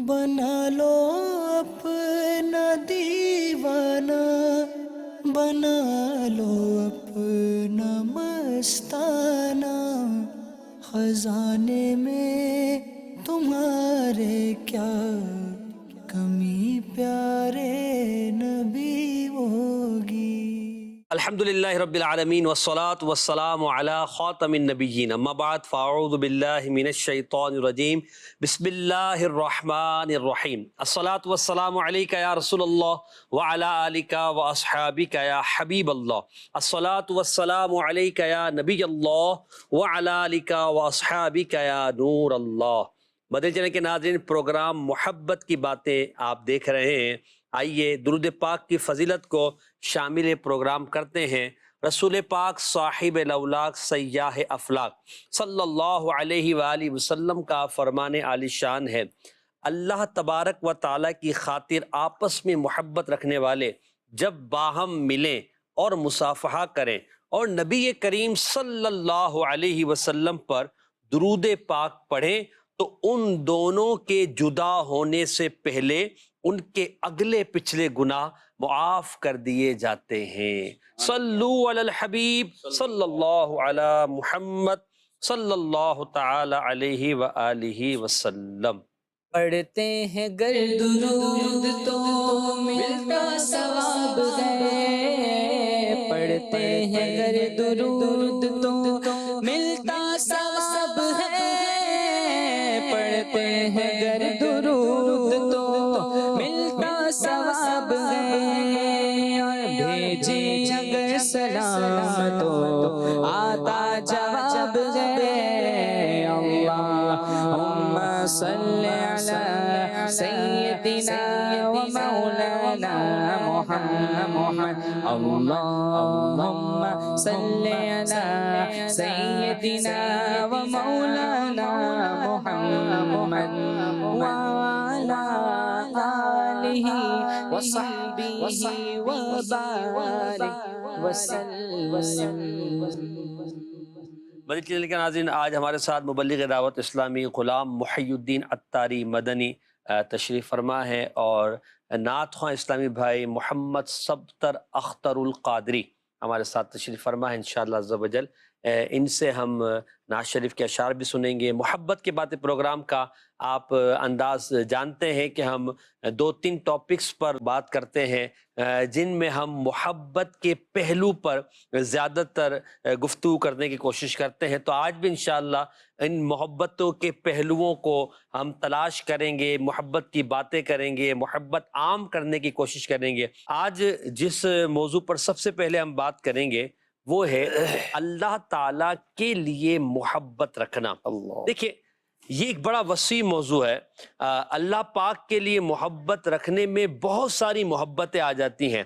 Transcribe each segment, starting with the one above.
بنا لو اپنا دیوانہ، بنا لو اپنا مستانہ، خزانے میں تمہارے کیا کمی پیارے نبی ہوگی۔ الحمدللہ رب العالمین والصلاة والسلام علی خاتم النبیین، اما بعد فاعوذ باللہ من الشیطان الرجیم، بسم اللہ الرحمن الرحیم۔ الصلاة والسلام علیک یا رسول اللہ وعلی آلک واصحابک یا حبیب اللہ، الصلاة والسلام علیک یا نبی اللہ وعلی آلک واصحابک یا نور اللہ۔ مدنی چینل کے ناظرین، پروگرام محبت کی باتیں آپ دیکھ رہے ہیں۔ آئیے درود پاک کی فضیلت کو شامل پروگرام کرتے ہیں۔ رسول پاک صاحب الاولاق سیاح افلاق صلی اللہ علیہ وآلہ وسلم کا فرمان عالی شان ہے، اللہ تبارک و تعالیٰ کی خاطر آپس میں محبت رکھنے والے جب باہم ملیں اور مصافحہ کریں اور نبی کریم صلی اللہ علیہ وسلم پر درود پاک پڑھیں تو ان دونوں کے جدا ہونے سے پہلے ان کے اگلے پچھلے گناہ معاف کر دیے جاتے ہیں۔ صلو علی الحبیب صلی اللہ علی محمد صلی اللہ تعالی علیہ وآلہ وسلم۔ پڑھتے ہیں گر درود تو ملتا ثواب ہے، پڑھتے ہیں گر درود تو ملتا ثواب ہے، پڑھتے ہیں گر درود تو ملتا ثواب ہے، اور بھیجیں اگر سلام تو آتا جواب ہے۔ اللہم صلی علی سیدنا و مولانا محمد، اللہم صلی علی سیدنا و مولانا محمد وعلی آلہ وصحبہ وبارک وسلم۔ مدنی چینل کے ناظرین، آج ہمارے ساتھ مبلغ دعوت اسلامی غلام محی الدین عطاری مدنی تشریف فرما ہے، اور نعت خواں اسلامی بھائی محمد سبتر اختر القادری ہمارے ساتھ تشریف فرما ہے انشاءاللہ عز و جل۔ ان سے ہم نعت شریف کے اشعار بھی سنیں گے۔ محبت کی باتیں پروگرام کا آپ انداز جانتے ہیں کہ ہم دو تین ٹاپکس پر بات کرتے ہیں جن میں ہم محبت کے پہلو پر زیادہ تر گفتگو کرنے کی کوشش کرتے ہیں، تو آج بھی انشاءاللہ ان محبتوں کے پہلوؤں کو ہم تلاش کریں گے، محبت کی باتیں کریں گے، محبت عام کرنے کی کوشش کریں گے۔ آج جس موضوع پر سب سے پہلے ہم بات کریں گے وہ ہے اللہ تعالیٰ کے لیے محبت رکھنا۔ دیکھیے، یہ ایک بڑا وسیع موضوع ہے۔ اللہ پاک کے لیے محبت رکھنے میں بہت ساری محبتیں آ جاتی ہیں،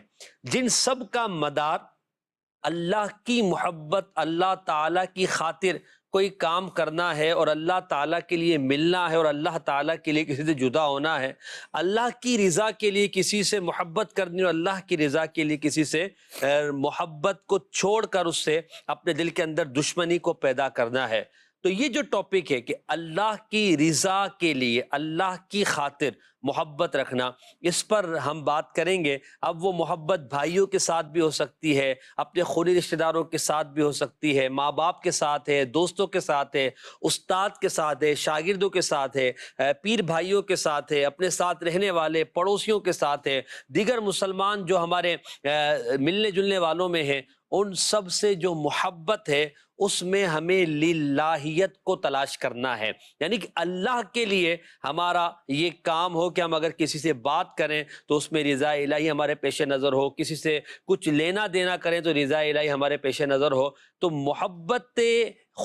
جن سب کا مدار اللہ کی محبت، اللہ تعالیٰ کی خاطر کوئی کام کرنا ہے اور اللہ تعالیٰ کے لیے ملنا ہے اور اللہ تعالیٰ کے لیے کسی سے جدا ہونا ہے، اللہ کی رضا کے لیے کسی سے محبت کرنی اور اللہ کی رضا کے لیے کسی سے محبت کو چھوڑ کر اس سے اپنے دل کے اندر دشمنی کو پیدا کرنا ہے۔ تو یہ جو ٹاپک ہے کہ اللہ کی رضا کے لیے، اللہ کی خاطر محبت رکھنا، اس پر ہم بات کریں گے۔ اب وہ محبت بھائیوں کے ساتھ بھی ہو سکتی ہے، اپنے خونی رشتہ داروں کے ساتھ بھی ہو سکتی ہے، ماں باپ کے ساتھ ہے، دوستوں کے ساتھ ہے، استاد کے ساتھ ہے، شاگردوں کے ساتھ ہے، پیر بھائیوں کے ساتھ ہے، اپنے ساتھ رہنے والے پڑوسیوں کے ساتھ ہے، دیگر مسلمان جو ہمارے ملنے جلنے والوں میں ہیں، ان سب سے جو محبت ہے اس میں ہمیں للہیت کو تلاش کرنا ہے، یعنی کہ اللہ کے لیے ہمارا یہ کام ہو کہ ہم اگر کسی سے بات کریں تو اس میں رضا الہی ہمارے پیش نظر ہو، کسی سے کچھ لینا دینا کریں تو رضا الہی ہمارے پیش نظر ہو۔ تو محبت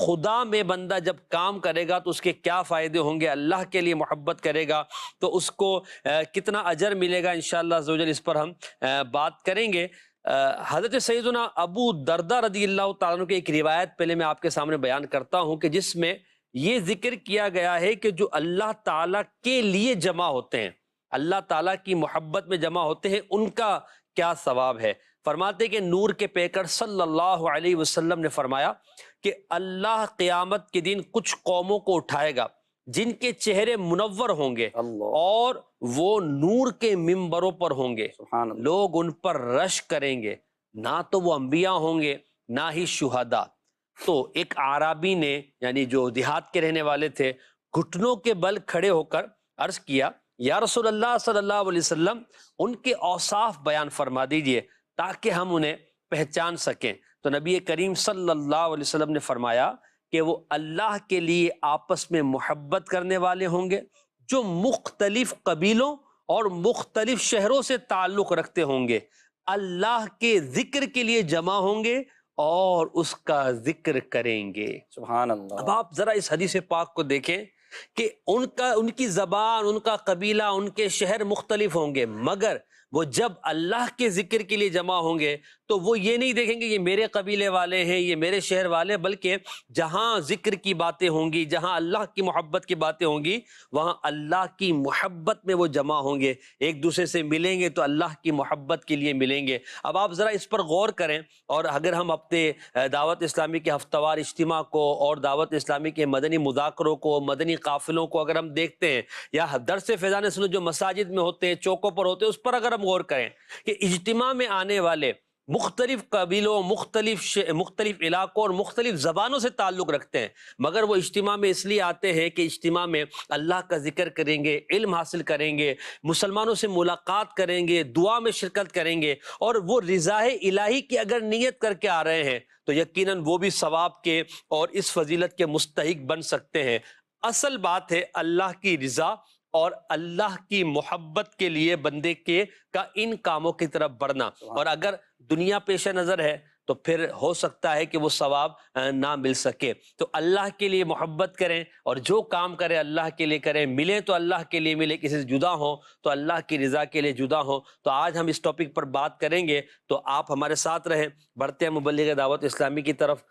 خدا میں بندہ جب کام کرے گا تو اس کے کیا فائدے ہوں گے، اللہ کے لیے محبت کرے گا تو اس کو کتنا اجر ملے گا، انشاءاللہ عز و جل اس پر ہم بات کریں گے۔ حضرت سیدنا ابو دردہ رضی اللہ تعالیٰ عنہ کی ایک روایت پہلے میں آپ کے سامنے بیان کرتا ہوں کہ جس میں یہ ذکر کیا گیا ہے کہ جو اللہ تعالیٰ کے لیے جمع ہوتے ہیں، اللہ تعالیٰ کی محبت میں جمع ہوتے ہیں، ان کا کیا ثواب ہے۔ فرماتے کہ نور کے پیکر صلی اللہ علیہ وسلم نے فرمایا کہ اللہ قیامت کے دن کچھ قوموں کو اٹھائے گا جن کے چہرے منور ہوں گے اللہ اور وہ نور کے ممبروں پر ہوں گے، سبحان اللہ لوگ ان پر رش کریں گے، نہ تو وہ انبیاء ہوں گے نہ ہی شہداء۔ تو ایک اعرابی نے، یعنی جو دیہات کے رہنے والے تھے، گھٹنوں کے بل کھڑے ہو کر عرض کیا، یا رسول اللہ صلی اللہ علیہ وسلم، ان کے اوصاف بیان فرما دیجئے تاکہ ہم انہیں پہچان سکیں۔ تو نبی کریم صلی اللہ علیہ وسلم نے فرمایا کہ وہ اللہ کے لیے آپس میں محبت کرنے والے ہوں گے، جو مختلف قبیلوں اور مختلف شہروں سے تعلق رکھتے ہوں گے، اللہ کے ذکر کے لیے جمع ہوں گے اور اس کا ذکر کریں گے۔ سبحان اللہ اب آپ ذرا اس حدیث پاک کو دیکھیں کہ ان کی زبان، ان کا قبیلہ، ان کے شہر مختلف ہوں گے، مگر وہ جب اللہ کے ذکر کے لیے جمع ہوں گے تو وہ یہ نہیں دیکھیں گے یہ میرے قبیلے والے ہیں، یہ میرے شہر والے، بلکہ جہاں ذکر کی باتیں ہوں گی، جہاں اللہ کی محبت کی باتیں ہوں گی، وہاں اللہ کی محبت میں وہ جمع ہوں گے، ایک دوسرے سے ملیں گے تو اللہ کی محبت کے لیے ملیں گے۔ اب آپ ذرا اس پر غور کریں، اور اگر ہم اپنے دعوت اسلامی کے ہفتہ وار اجتماع کو اور دعوت اسلامی کے مدنی مذاکروں کو، مدنی قافلوں کو اگر ہم دیکھتے ہیں، یا درس فیضان سنت جو مساجد میں ہوتے ہیں، چوکوں پر ہوتے ہیں، اس پر اگر ہم غور کریں کہ اجتماع میں آنے والے مختلف قبیلوں، مختلف علاقوں اور مختلف زبانوں سے تعلق رکھتے ہیں، مگر وہ اجتماع میں اس لیے آتے ہیں کہ اجتماع میں اللہ کا ذکر کریں گے، علم حاصل کریں گے، مسلمانوں سے ملاقات کریں گے، دعا میں شرکت کریں گے، اور وہ رضا الہی کی اگر نیت کر کے آ رہے ہیں تو یقیناً وہ بھی ثواب کے اور اس فضیلت کے مستحق بن سکتے ہیں۔ اصل بات ہے اللہ کی رضا اور اللہ کی محبت کے لیے بندے کا ان کاموں کی طرف بڑھنا، اور اگر دنیا پیش نظر ہے تو پھر ہو سکتا ہے کہ وہ ثواب نہ مل سکے۔ تو اللہ کے لیے محبت کریں، اور جو کام کریں اللہ کے لیے کریں، ملیں تو اللہ کے لیے ملیں، کسی سے جدا ہوں تو اللہ کی رضا کے لیے جدا ہوں۔ تو آج ہم اس ٹاپک پر بات کریں گے، تو آپ ہمارے ساتھ رہیں۔ بڑھتے ہیں مبلغ دعوت اسلامی کی طرف۔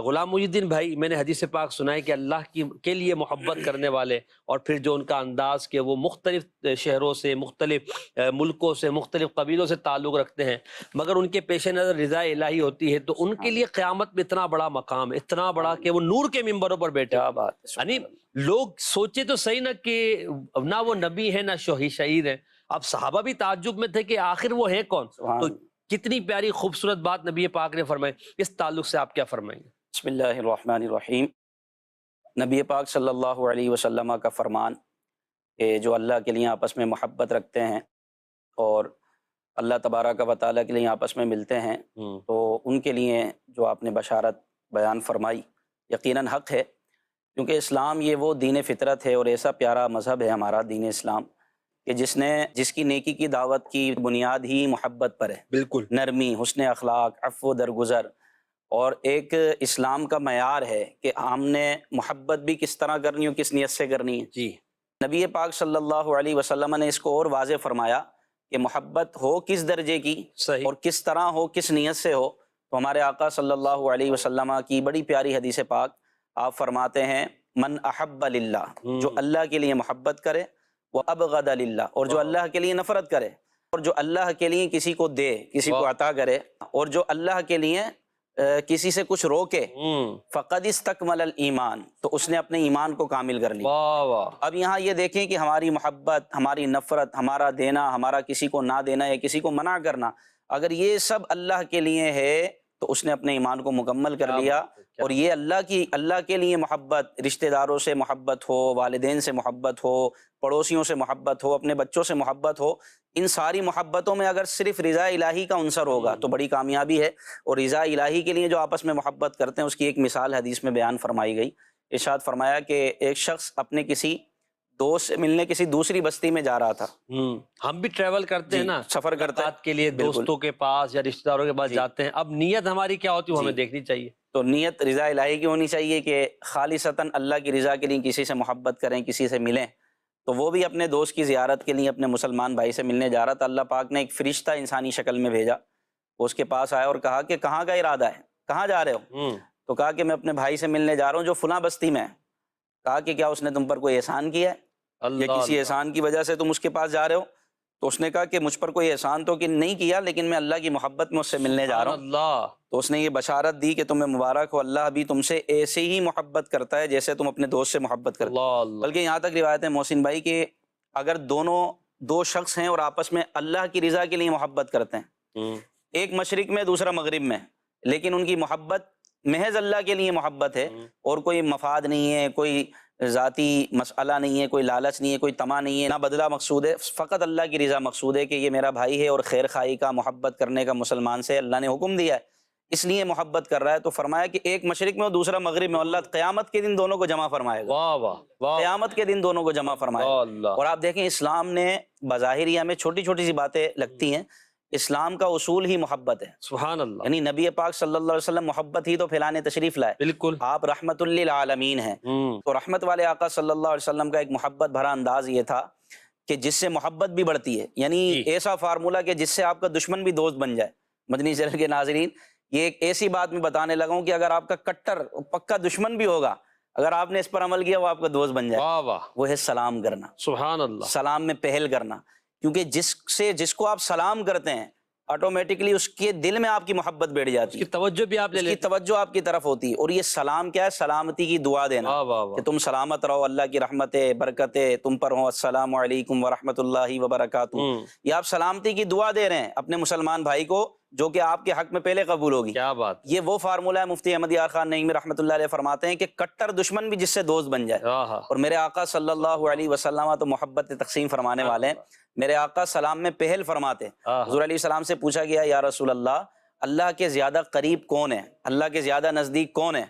غلام محی الدین بھائی، میں نے حدیث پاک سنا ہے کہ اللہ کے لیے محبت کرنے والے، اور پھر جو ان کا انداز کہ وہ مختلف شہروں سے، مختلف ملکوں سے، مختلف قبیلوں سے تعلق رکھتے ہیں، مگر ان کے پیش نظر رضا الہی ہوتی ہے، تو ان کے لیے قیامت میں اتنا بڑا مقام ہے، اتنا بڑا کہ وہ نور کے ممبروں پر بیٹھے۔ کیا بات ہے سبحان یعنی اللہ لوگ سوچے تو صحیح نا کہ نہ وہ نبی ہے نہ شہید ہے۔ اب صحابہ بھی تعجب میں تھے کہ آخر وہ ہیں کون؟ سبحان تو اللہ۔ کتنی پیاری خوبصورت بات نبی پاک نے فرمائی، اس تعلق سے آپ کیا فرمائیں گے؟ بسم اللہ الرحمن الرحیم۔ نبی پاک صلی اللہ علیہ وسلم کا فرمان کہ جو اللہ کے لیے آپس میں محبت رکھتے ہیں اور اللہ تبارک و تعالیٰ کے لیے آپس میں ملتے ہیں، تو ان کے لیے جو آپ نے بشارت بیان فرمائی یقیناً حق ہے، کیونکہ اسلام یہ وہ دین فطرت ہے اور ایسا پیارا مذہب ہے ہمارا دین اسلام کہ جس کی نیکی کی دعوت کی بنیاد ہی محبت پر ہے، بالکل نرمی، حسن اخلاق، عفو درگزر، اور ایک اسلام کا معیار ہے کہ ہم نے محبت بھی کس طرح کرنی ہو، کس نیت سے کرنی ہے۔ جی نبی پاک صلی اللہ علیہ وسلم نے اس کو اور واضح فرمایا کہ محبت ہو کس درجے کی صحیح، اور کس طرح ہو، کس نیت سے ہو۔ تو ہمارے آقا صلی اللہ علیہ وسلم کی بڑی پیاری حدیث پاک آپ فرماتے ہیں، من احب للہ، جو اللہ کے لیے محبت کرے، وہ ابغض للہ، اور جو اللہ کے لیے نفرت کرے، اور جو اللہ کے لیے کسی کو دے، کسی کو عطا کرے، اور جو اللہ کے لیے کسی سے کچھ روکے، فقد استکمل الایمان، تو اس نے اپنے ایمان کو کامل کر لیا۔ واہ واہ، اب یہاں یہ دیکھیں کہ ہماری محبت، ہماری نفرت، ہمارا دینا، ہمارا کسی کو نہ دینا یا کسی کو منع کرنا، اگر یہ سب اللہ کے لیے ہے تو اس نے اپنے ایمان کو مکمل کر لیا۔ اور یہ اللہ کے لیے محبت، رشتہ داروں سے محبت ہو، والدین سے محبت ہو، پڑوسیوں سے محبت ہو، اپنے بچوں سے محبت ہو، ان ساری محبتوں میں اگر صرف رضا الہی کا عنصر ہوگا تو بڑی کامیابی ہے۔ اور رضا الہی کے لیے جو آپس میں محبت کرتے ہیں اس کی ایک مثال حدیث میں بیان فرمائی گئی۔ ارشاد فرمایا کہ ایک شخص اپنے کسی دوست سے ملنے کسی دوسری بستی میں جا رہا تھا۔ ہم بھی ٹریول کرتے ہیں نا، سفر کرتے ہیں کے لیے دوستوں کے پاس یا رشتہ داروں کے پاس جاتے ہیں، اب نیت ہماری کیا ہوتی ہے وہ ہمیں دیکھنی چاہیے۔ تو نیت رضا الہی کی ہونی چاہیے کہ خالصتاً اللہ کی رضا کے لیے کسی سے محبت کریں، کسی سے ملیں۔ تو وہ بھی اپنے دوست کی زیارت کے لیے اپنے مسلمان بھائی سے ملنے جا رہا تھا، اللہ پاک نے ایک فرشتہ انسانی شکل میں بھیجا، وہ اس کے پاس آیا اور کہا کہ کہاں کا ارادہ ہے، کہاں جا رہے ہو؟ تو کہا کہ میں اپنے بھائی سے ملنے جا رہا ہوں جو فلاں بستی میں ہے۔ کہا کہ کیا اس نے تم پر کوئی احسان کیا ہے یا کسی احسان کی وجہ سے تم اس کے پاس جا رہے ہو؟ تو اس نے کہا کہ مجھ پر کوئی احسان تو کہ نہیں کیا، لیکن میں اللہ کی محبت میں اس سے ملنے جا رہا ہوں۔ اللہ، تو اس نے یہ بشارت دی کہ تمہیں مبارک ہو، اللہ بھی تم سے ایسے ہی محبت کرتا ہے جیسے تم اپنے دوست سے محبت کرتے ہو۔ اللہ اللہ، بلکہ یہاں تک روایت ہے محسن بھائی کہ اگر دو شخص ہیں اور آپس میں اللہ کی رضا کے لیے محبت کرتے ہیں، ایک مشرق میں دوسرا مغرب میں، لیکن ان کی محبت محض اللہ کے لیے محبت ہے، اور کوئی مفاد نہیں ہے، کوئی ذاتی مسئلہ نہیں ہے، کوئی لالچ نہیں ہے، کوئی طمع نہیں ہے، نہ بدلہ مقصود ہے، فقط اللہ کی رضا مقصود ہے کہ یہ میرا بھائی ہے اور خیر خواہی کا، محبت کرنے کا مسلمان سے اللہ نے حکم دیا ہے، اس لیے محبت کر رہا ہے۔ تو فرمایا کہ ایک مشرق میں اور دوسرا مغرب میں، اللہ قیامت کے دن دونوں کو جمع فرمائے گا، واہ واہ واہ، قیامت کے دن دونوں کو جمع فرمائے گا۔ اللہ، اور آپ دیکھیں اسلام نے بظاہر ہی ہمیں چھوٹی چھوٹی سی باتیں لگتی ہیں، اسلام کا اصول ہی محبت ہے، سبحان اللہ، یعنی نبی پاک صلی اللہ علیہ وسلم محبت ہی تو پھیلانے تشریف لائے، بالکل، آپ رحمت للعالمین ہیں۔ تو رحمت والے آقا صلی اللہ علیہ وسلم کا ایک محبت بھرا انداز یہ تھا کہ جس سے محبت بھی بڑھتی ہے، یعنی ایسا فارمولہ کہ جس سے آپ کا دشمن بھی دوست بن جائے۔ مدنی چینل کے ناظرین، یہ ایک ایسی بات میں بتانے لگا ہوں کہ اگر آپ کا کٹر پکا دشمن بھی ہوگا، اگر آپ نے اس پر عمل کیا وہ آپ کا دوست بن جائے، واہ واہ، وہ ہے سلام کرنا، سبحان اللہ، سلام میں پہل کرنا، کیونکہ جس کو آپ سلام کرتے ہیں آٹومیٹکلی اس کے دل میں آپ کی محبت بیٹھ اس جاتی کی ہے، توجہ بھی آپ لے اس کی لیتے توجہ آپ کی طرف ہوتی ہے۔ اور یہ سلام کیا ہے؟ سلامتی کی دعا دینا، واہ واہ کہ واہ، تم سلامت رہو، اللہ کی رحمتیں برکتیں تم پر ہوں، السلام علیکم ورحمۃ اللہ وبرکاتہ۔ یہ آپ سلامتی کی دعا دے رہے ہیں اپنے مسلمان بھائی کو، جو کہ آپ کے حق میں پہلے قبول ہوگی۔ کیا بات، یہ وہ فارمولہ ہے، مفتی احمد یار خان نعیمی رحمۃ اللہ علیہ فرماتے ہیں کہ کٹر دشمن بھی جس سے دوست بن جائے۔ آہا، اور میرے آقا صلی اللہ علیہ وسلم تو محبت تقسیم فرمانے والے ہیں، میرے آقا سلام میں پہل فرماتے ہیں۔ آہا، حضور علیہ السلام سے پوچھا گیا یا رسول اللہ، اللہ کے زیادہ قریب کون ہے، اللہ کے زیادہ نزدیک کون ہے؟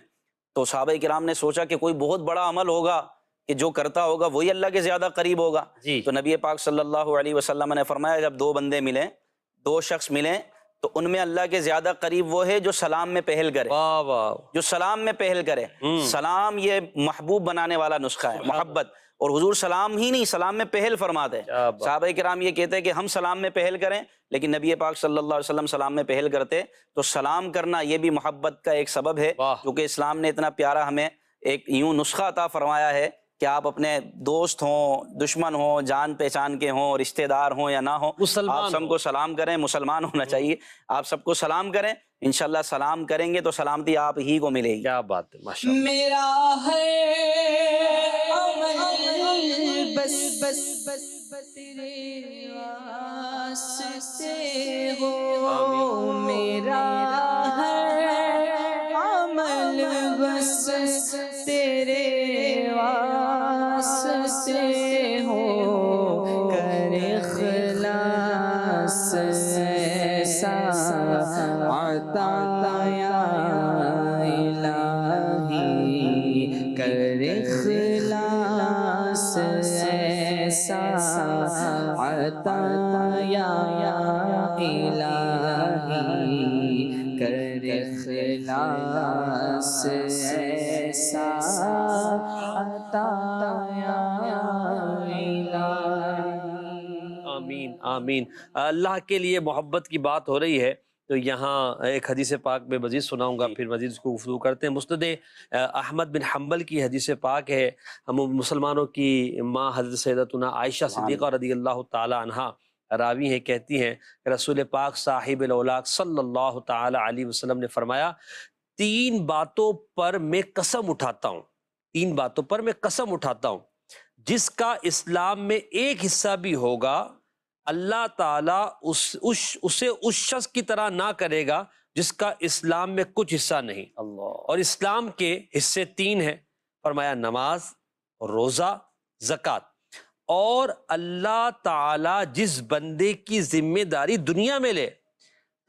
تو صحابہ کرام نے سوچا کہ کوئی بہت بڑا عمل ہوگا کہ جو کرتا ہوگا وہی اللہ کے زیادہ قریب ہوگا۔ جی، تو نبی پاک صلی اللہ علیہ وسلم نے فرمایا جب دو بندے ملیں، دو شخص ملیں، تو ان میں اللہ کے زیادہ قریب وہ ہے جو سلام میں پہل کرے، واہ واہ، جو سلام میں پہل کرے۔ سلام یہ محبوب بنانے والا نسخہ ہے، محبت۔ اور حضور سلام ہی نہیں، سلام میں پہل فرماتے ہیں۔ کیا بات، صحابہ کرام یہ کہتے ہیں کہ ہم سلام میں پہل کریں، لیکن نبی پاک صلی اللہ علیہ وسلم سلام میں پہل کرتے۔ تو سلام کرنا یہ بھی محبت کا ایک سبب ہے، واہ، جو کہ اسلام نے اتنا پیارا ہمیں ایک یوں نسخہ عطا فرمایا ہے کہ آپ اپنے دوست ہوں، دشمن ہوں، جان پہچان کے ہوں، رشتہ دار ہوں یا نہ ہوں، مسلمان آپ سب کو سلام کریں، مسلمان ہونا چاہیے، آپ سب کو سلام کریں، انشاءاللہ سلام کریں گے تو سلامتی آپ ہی کو ملے گی۔ کیا بات ہے، ماشاء اللہ، میرا ہے عمل بس بس بس تیرے واسطے ہو، میرا ہے عمل بس تیرے واسطے ہو، کر اخلاص ایسا عطا یا الہی، کر اخلاص ایسا عطا یا الہی، کر اخلاص ایسا عطا یا الہی۔ آمین آمین۔ اللہ کے لیے محبت کی بات ہو رہی ہے تو یہاں ایک حدیث پاک میں مزید سناؤں گا، پھر مزید اس کو گفتگو کرتے ہیں۔ مسند احمد بن حنبل کی حدیث پاک ہے، ہم مسلمانوں کی ماں حضرت سیدتنا عائشہ صدیقہ رضی اللہ تعالی عنہا راوی ہیں، کہتی ہیں کہ رسول پاک صاحب الاولاق صلی اللہ تعالی علیہ وسلم نے فرمایا، تین باتوں پر میں قسم اٹھاتا ہوں، تین باتوں پر میں قسم اٹھاتا ہوں، جس کا اسلام میں ایک حصہ بھی ہوگا اللہ تعالیٰ اسے اس شخص کی طرح نہ کرے گا جس کا اسلام میں کچھ حصہ نہیں۔ اللہ، اور اسلام کے حصے تین ہیں، فرمایا نماز، روزہ، زکوٰۃ۔ اور اللہ تعالیٰ جس بندے کی ذمہ داری دنیا میں لے،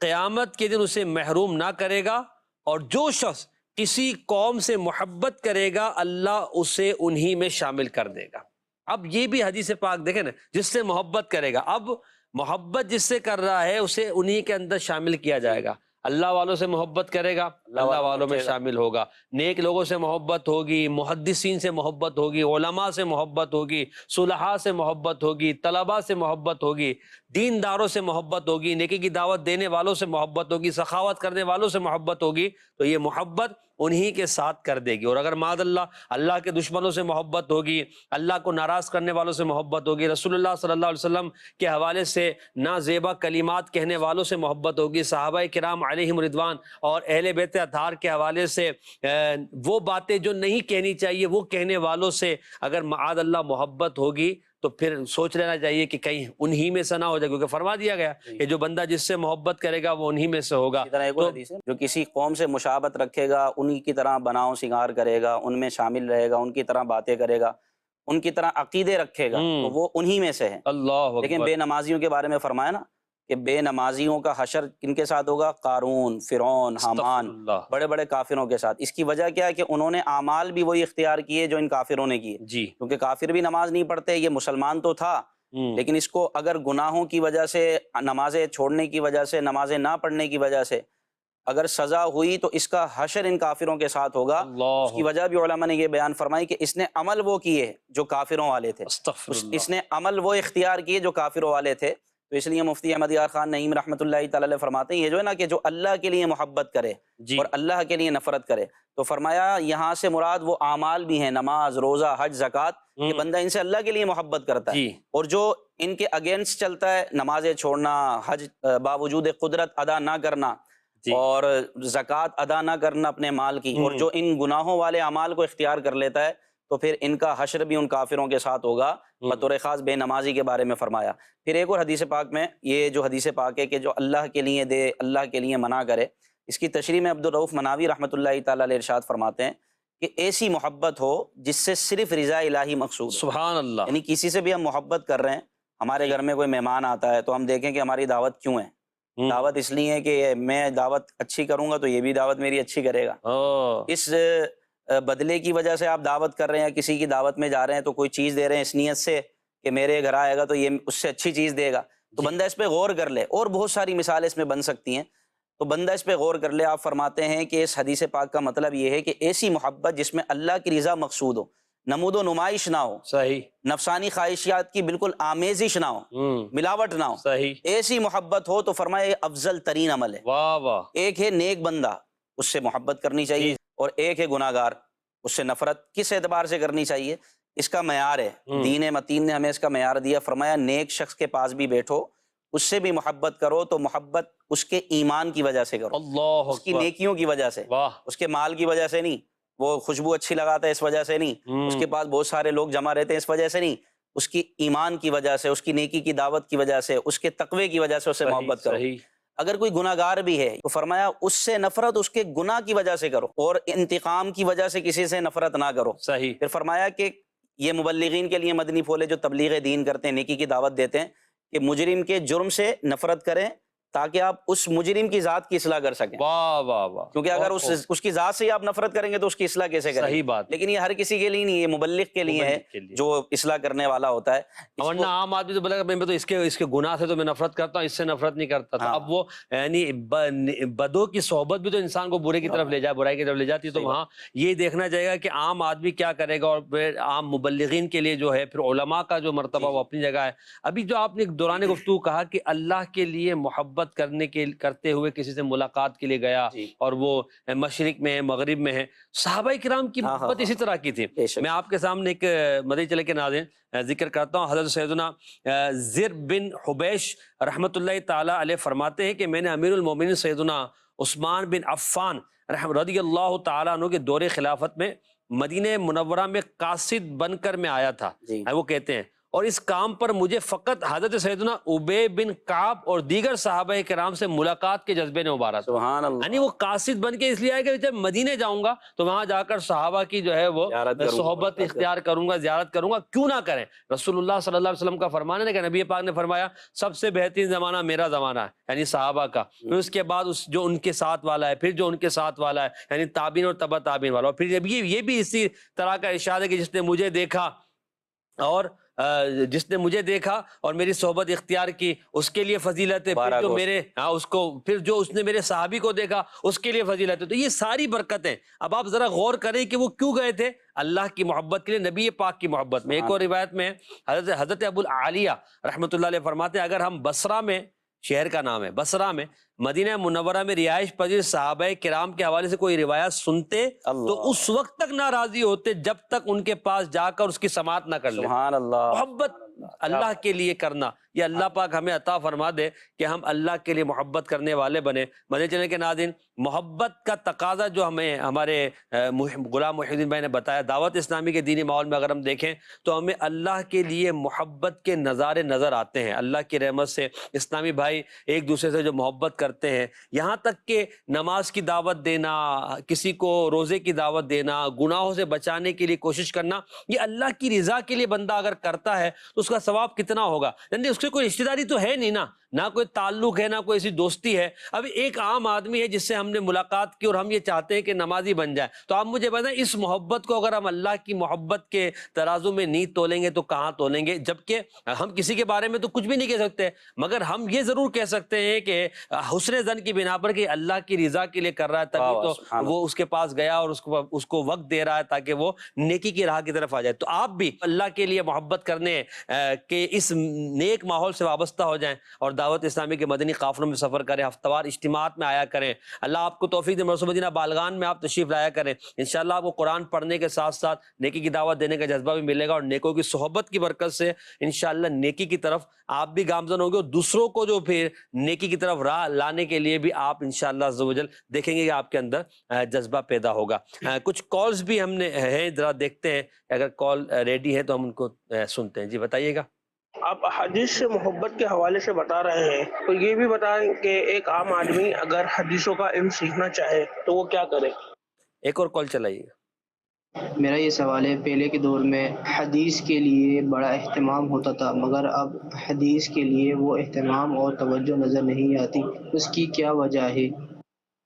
قیامت کے دن اسے محروم نہ کرے گا، اور جو شخص کسی قوم سے محبت کرے گا اللہ اسے انہی میں شامل کر دے گا۔ اب یہ بھی حدیث پاک دیکھیں نا، جس سے محبت کرے گا، اب محبت جس سے کر رہا ہے اسے انہی کے اندر شامل کیا جائے گا۔ اللہ والوں سے محبت کرے گا، اللہ والوں میں شامل ہوگا، نیک لوگوں سے محبت ہوگی، محدثین سے محبت ہوگی، علماء سے محبت ہوگی، صلحاء سے محبت ہوگی، طلباء سے محبت ہوگی، دینداروں سے محبت ہوگی، نیکی کی دعوت دینے والوں سے محبت ہوگی، سخاوت کرنے والوں سے محبت ہوگی۔ تو یہ محبت انہی کے ساتھ کر دے گی۔ اور اگر معاذ اللہ اللہ کے دشمنوں سے محبت ہوگی، اللہ کو ناراض کرنے والوں سے محبت ہوگی، رسول اللہ صلی اللہ علیہ وسلم کے حوالے سے نازیبا کلمات کہنے والوں سے محبت ہوگی، صحابہ کرام علیہم رضوان اور اہل بیت اطہار کے حوالے سے وہ باتیں جو نہیں کہنی چاہیے وہ کہنے والوں سے اگر معاذ اللہ محبت ہوگی تو پھر سوچ لینا چاہیے کہ کہیں انہی میں سے نہ ہو جائے، کیونکہ فرما دیا گیا کہ جو بندہ جس سے محبت کرے گا وہ انہی میں سے ہوگا۔ اسی طرح ایک اور حدیث ہے، جو کسی قوم سے مشابہت رکھے گا، انہی کی طرح بناؤ سنگار کرے گا، ان میں شامل رہے گا، ان کی طرح باتیں کرے گا، ان کی طرح عقیدے رکھے گا، تو وہ انہی میں سے ہے۔ اللہ لیکن اکبر۔ بے نمازیوں کے بارے میں فرمایا نا کہ بے نمازیوں کا حشر کن کے ساتھ ہوگا؟ قارون، فرعون، حامان، استغفر اللہ۔ بڑے بڑے کافروں کے ساتھ۔ اس کی وجہ کیا ہے کہ انہوں نے اعمال بھی وہی اختیار کیے جو ان کافروں نے کیے، جی کیونکہ کافر بھی نماز نہیں پڑھتے، یہ مسلمان تو تھا لیکن اس کو اگر گناہوں کی وجہ سے، نمازیں چھوڑنے کی وجہ سے، نمازیں نہ پڑھنے کی وجہ سے اگر سزا ہوئی تو اس کا حشر ان کافروں کے ساتھ ہوگا۔ اللہ اس کی وجہ بھی علماء نے یہ بیان فرمائی کہ اس نے عمل وہ کیے جو کافروں والے تھے، استغفر اللہ۔ اس نے عمل وہ اختیار کیے جو کافروں والے تھے۔ تو اس لیے مفتی احمد یار خان نعیم رحمۃ اللہ تعالی علیہ فرماتے ہیں یہ جو ہے نا کہ جو اللہ کے لیے محبت کرے جی اور اللہ کے لیے نفرت کرے، تو فرمایا یہاں سے مراد وہ اعمال بھی ہیں، نماز، روزہ، حج، زکوٰۃ، کہ بندہ ان سے اللہ کے لیے محبت کرتا ہے، جی اور جو ان کے اگینسٹ چلتا ہے، نمازیں چھوڑنا، حج باوجود قدرت ادا نہ کرنا، جی اور زکوٰۃ ادا نہ کرنا اپنے مال کی، اور جو ان گناہوں والے اعمال کو اختیار کر لیتا ہے تو پھر ان کا حشر بھی ان کافروں کے ساتھ ہوگا، بطور خاص بے نمازی کے بارے میں فرمایا۔ پھر ایک اور حدیث پاک میں یہ جو حدیث پاک ہے کہ جو اللہ کے لیے دے، اللہ کے لیے منع کرے، اس کی تشریح میں عبدالرؤف مناوی رحمۃ اللہ تعالی علیہ ارشاد فرماتے ہیں کہ ایسی محبت ہو جس سے صرف رضا الہی مقصود ہو، سبحان اللہ۔ یعنی کسی سے بھی ہم محبت کر رہے ہیں، ہمارے گھر میں کوئی مہمان آتا ہے تو ہم دیکھیں کہ ہماری دعوت کیوں ہے، دعوت اس لیے ہے کہ میں دعوت اچھی کروں گا تو یہ بھی دعوت میری اچھی کرے گا، اس بدلے کی وجہ سے آپ دعوت کر رہے ہیں، کسی کی دعوت میں جا رہے ہیں تو کوئی چیز دے رہے ہیں اس نیت سے کہ میرے گھر آئے گا تو یہ اس سے اچھی چیز دے گا، تو بندہ اس پہ غور کر لے، اور بہت ساری مثالیں اس میں بن سکتی ہیں، تو بندہ اس پہ غور کر لے۔ آپ فرماتے ہیں کہ اس حدیث پاک کا مطلب یہ ہے کہ ایسی محبت جس میں اللہ کی رضا مقصود ہو، نمود و نمائش نہ ہو، صحیح، نفسانی خواہشات کی بالکل آمیزش نہ ہو، ملاوٹ نہ ہو، صحیح، ایسی محبت ہو تو فرمایا یہ افضل ترین عمل ہے۔ واہ واہ، ایک ہے نیک بندہ، اس سے محبت کرنی چاہیے، اور ایک ہے گناہ گار، اس سے نفرت کس اعتبار سے کرنی چاہیے؟ اس کا معیار ہے، دین متین نے ہمیں اس کا معیار دیا، فرمایا نیک شخص کے پاس بھی بیٹھو، اس سے بھی محبت کرو تو محبت اس کے ایمان کی وجہ سے کرو، اللہ اس کی اکبر، نیکیوں کی وجہ سے، واہ، اس کے مال کی وجہ سے نہیں، وہ خوشبو اچھی لگاتا ہے اس وجہ سے نہیں، اس کے پاس بہت سارے لوگ جمع رہتے ہیں اس وجہ سے نہیں، اس کی ایمان کی وجہ سے، اس کی نیکی کی دعوت کی وجہ سے، اس کے تقوی کی وجہ سے اس سے محبت کرو۔ صحیح، اگر کوئی گناہ گار بھی ہے تو فرمایا اس سے نفرت اس کے گناہ کی وجہ سے کرو، اور انتقام کی وجہ سے کسی سے نفرت نہ کرو۔ صحیح، پھر فرمایا کہ یہ مبلغین کے لیے مدنی پھول ہے جو تبلیغ دین کرتے ہیں، نیکی کی دعوت دیتے ہیں، کہ مجرم کے جرم سے نفرت کریں تاکہ آپ اس مجرم کی ذات کی اصلاح کر سکیں، واہ واہ واہ، کیونکہ اگر اس کی ذات سے ہی آپ نفرت کریں گے تو اس کی اصلاح کیسے کریں؟ صحیح بات، لیکن یہ ہر کسی کے لیے نہیں، یہ مبلغ کے لیے ہے مبلغ کے لیے۔ جو اصلاح کرنے والا ہوتا ہے۔ اس ورنہ کو- عام آدمی تو بولے گا میں تو اس کے گناہ سے تو میں نفرت کرتا ہوں، اس سے نفرت نہیں کرتا تھا۔ ہاں۔ اب وہ یعنی بدوں کی صحبت بھی تو انسان کو برے کی طرف لے جائے، برائی کی طرف لے جاتی ہے، تو صحیح وہاں یہ دیکھنا چاہیے گا کہ عام آدمی کیا کرے گا، اور پھر عام مبلغین کے لیے جو ہے پھر علماء کا جو مرتبہ وہ اپنی جگہ ہے۔ ابھی جو آپ نے دوران گفتگو کہا کہ اللہ کے لیے محبت کرتے ہوئے کسی سے ملاقات کے لیے گیا جی۔ اور وہ مشرق میں ہے، مغرب میں ہے، صحابہ کرام کی ہاں، محبت اسی طرح کی تھی۔ بے شک۔ میں آپ کے سامنے ایک مدنی چلے کے ناظرین ذکر کرتا ہوں، حضرت سیدنا زر بن حبیش رحمۃ اللہ تعالی علیہ فرماتے ہیں کہ میں نے امیر المومنین سیدنا عثمان بن عفان رضی اللہ تعالیٰ عنہ کے دور خلافت میں مدینہ منورہ میں قاصد بن کر میں آیا تھا، جی۔ وہ کہتے ہیں، اور اس کام پر مجھے فقط حضرت سیدنا ابی بن کعب اور دیگر صحابہ کرام سے ملاقات کے جذبے نے ابھارا تھا۔ سبحان اللہ۔ یعنی وہ قاصد بن کے اس لیے آئے کہ جب مدینے جاؤں گا تو وہاں جا کر صحابہ کی جو ہے وہ زیارت کروں گا، صحبت اختیار کروں گا، زیارت کروں گا، کیوں نہ کریں۔ رسول اللہ صلی اللہ علیہ وسلم کا فرمان ہے کہ نبی پاک نے فرمایا سب سے بہترین زمانہ میرا زمانہ ہے، یعنی صحابہ کا، پھر اس کے بعد جو ان کے ساتھ والا ہے، پھر جو ان کے ساتھ والا ہے، یعنی تابعین اور تبع تابعین والا، اور پھر یہ بھی اسی طرح کا ارشاد ہے کہ جس نے مجھے دیکھا اور میری صحبت اختیار کی اس کے لیے فضیلت ہے، پھر جو اس نے میرے صحابی کو دیکھا اس کے لیے فضیلت ہے۔ تو یہ ساری برکتیں اب آپ ذرا غور کریں کہ وہ کیوں گئے تھے، اللہ کی محبت کے لیے، نبی پاک کی محبت میں۔ ایک اور روایت میں حضرت ابو العالیہ رحمۃ اللہ علیہ فرماتے ہیں اگر ہم بصرہ میں شہر کا نام ہے بصرہ میں، مدینہ منورہ میں رہائش پذیر صحابہ کرام کے حوالے سے کوئی روایت سنتے تو اس وقت تک ناراضی ہوتے جب تک ان کے پاس جا کر اس کی سماعت نہ کر لیں۔ سبحان اللہ، محبت اللہ کے لیے کرنا، یہ اللہ پاک ہمیں عطا فرما دے کہ ہم اللہ کے لیے محبت کرنے والے بنے۔ مدنی چینل کے ناظرین، محبت کا تقاضا جو ہمیں ہمارے غلام محی الدین بھائی نے بتایا، دعوت اسلامی کے دینی ماحول میں اگر ہم دیکھیں تو ہمیں اللہ کے لیے محبت کے نظارے نظر آتے ہیں۔ اللہ کی رحمت سے اسلامی بھائی ایک دوسرے سے جو محبت کرتے ہیں، یہاں تک کہ نماز کی دعوت دینا، کسی کو روزے کی دعوت دینا، گناہوں سے بچانے کے لیے کوشش کرنا، یہ اللہ کی رضا کے لیے بندہ اگر کرتا ہے تو اس کا ثواب کتنا ہوگا؟ یعنی اس سے کوئی رشتہ داری تو ہے نہیں نا، نہ کوئی تعلق ہے، نہ کوئی ایسی دوستی ہے۔ ابھی ایک عام آدمی ہے جس سے ہم نے ملاقات کی اور ہم یہ چاہتے ہیں کہ نمازی بن جائے، تو آپ مجھے بتائیں اس محبت کو اگر ہم اللہ کی محبت کے ترازو میں نہیں تولیں گے تو کہاں تولیں گے؟ جبکہ ہم کسی کے بارے میں تو کچھ بھی نہیں کہہ سکتے، مگر ہم یہ ضرور کہہ سکتے ہیں کہ حسن ظن کی بنا پر کہ اللہ کی رضا کے لیے کر رہا ہے، تبھی تو وہ اس کے پاس گیا اور اس کو وقت دے رہا ہے تاکہ وہ نیکی کی راہ کی طرف آ جائے۔ تو آپ بھی اللہ کے لیے محبت کرنے کے اس نیک ماحول سے وابستہ ہو جائیں اور دعوت اسلامی کے مدنی قافلوں میں سفر کریں، ہفتہ وار اجتماعات میں آیا کریں۔ اللہ آپ کو توفیق دے، مرسوم مدینہ بالغان میں آپ تشریف لایا کریں، انشاءاللہ آپ کو قرآن پڑھنے کے ساتھ ساتھ نیکی کی دعوت دینے کا جذبہ بھی ملے گا، اور نیکوں کی صحبت کی برکت سے انشاءاللہ نیکی کی طرف آپ بھی گامزن ہوں گے، اور دوسروں کو جو پھر نیکی کی طرف راہ لانے کے لیے بھی آپ انشاءاللہ عز و جل دیکھیں گے کہ آپ کے اندر جذبہ پیدا ہوگا۔ کچھ کالز بھی ہم نے ہیں، ذرا دیکھتے ہیں، اگر کال ریڈی ہے تو ہم ان کو سنتے ہیں۔ جی بتائیے گا۔ آپ حدیث سے محبت کے حوالے سے بتا رہے ہیں، تو یہ بھی بتائیں کہ ایک عام آدمی اگر حدیثوں کا علم سیکھنا چاہے تو وہ کیا کرے؟ ایک اور کال چلائیے گا۔ میرا یہ سوال ہے، پہلے کے دور میں حدیث کے لیے بڑا اہتمام ہوتا تھا، مگر اب حدیث کے لیے وہ اہتمام اور توجہ نظر نہیں آتی، اس کی کیا وجہ ہے؟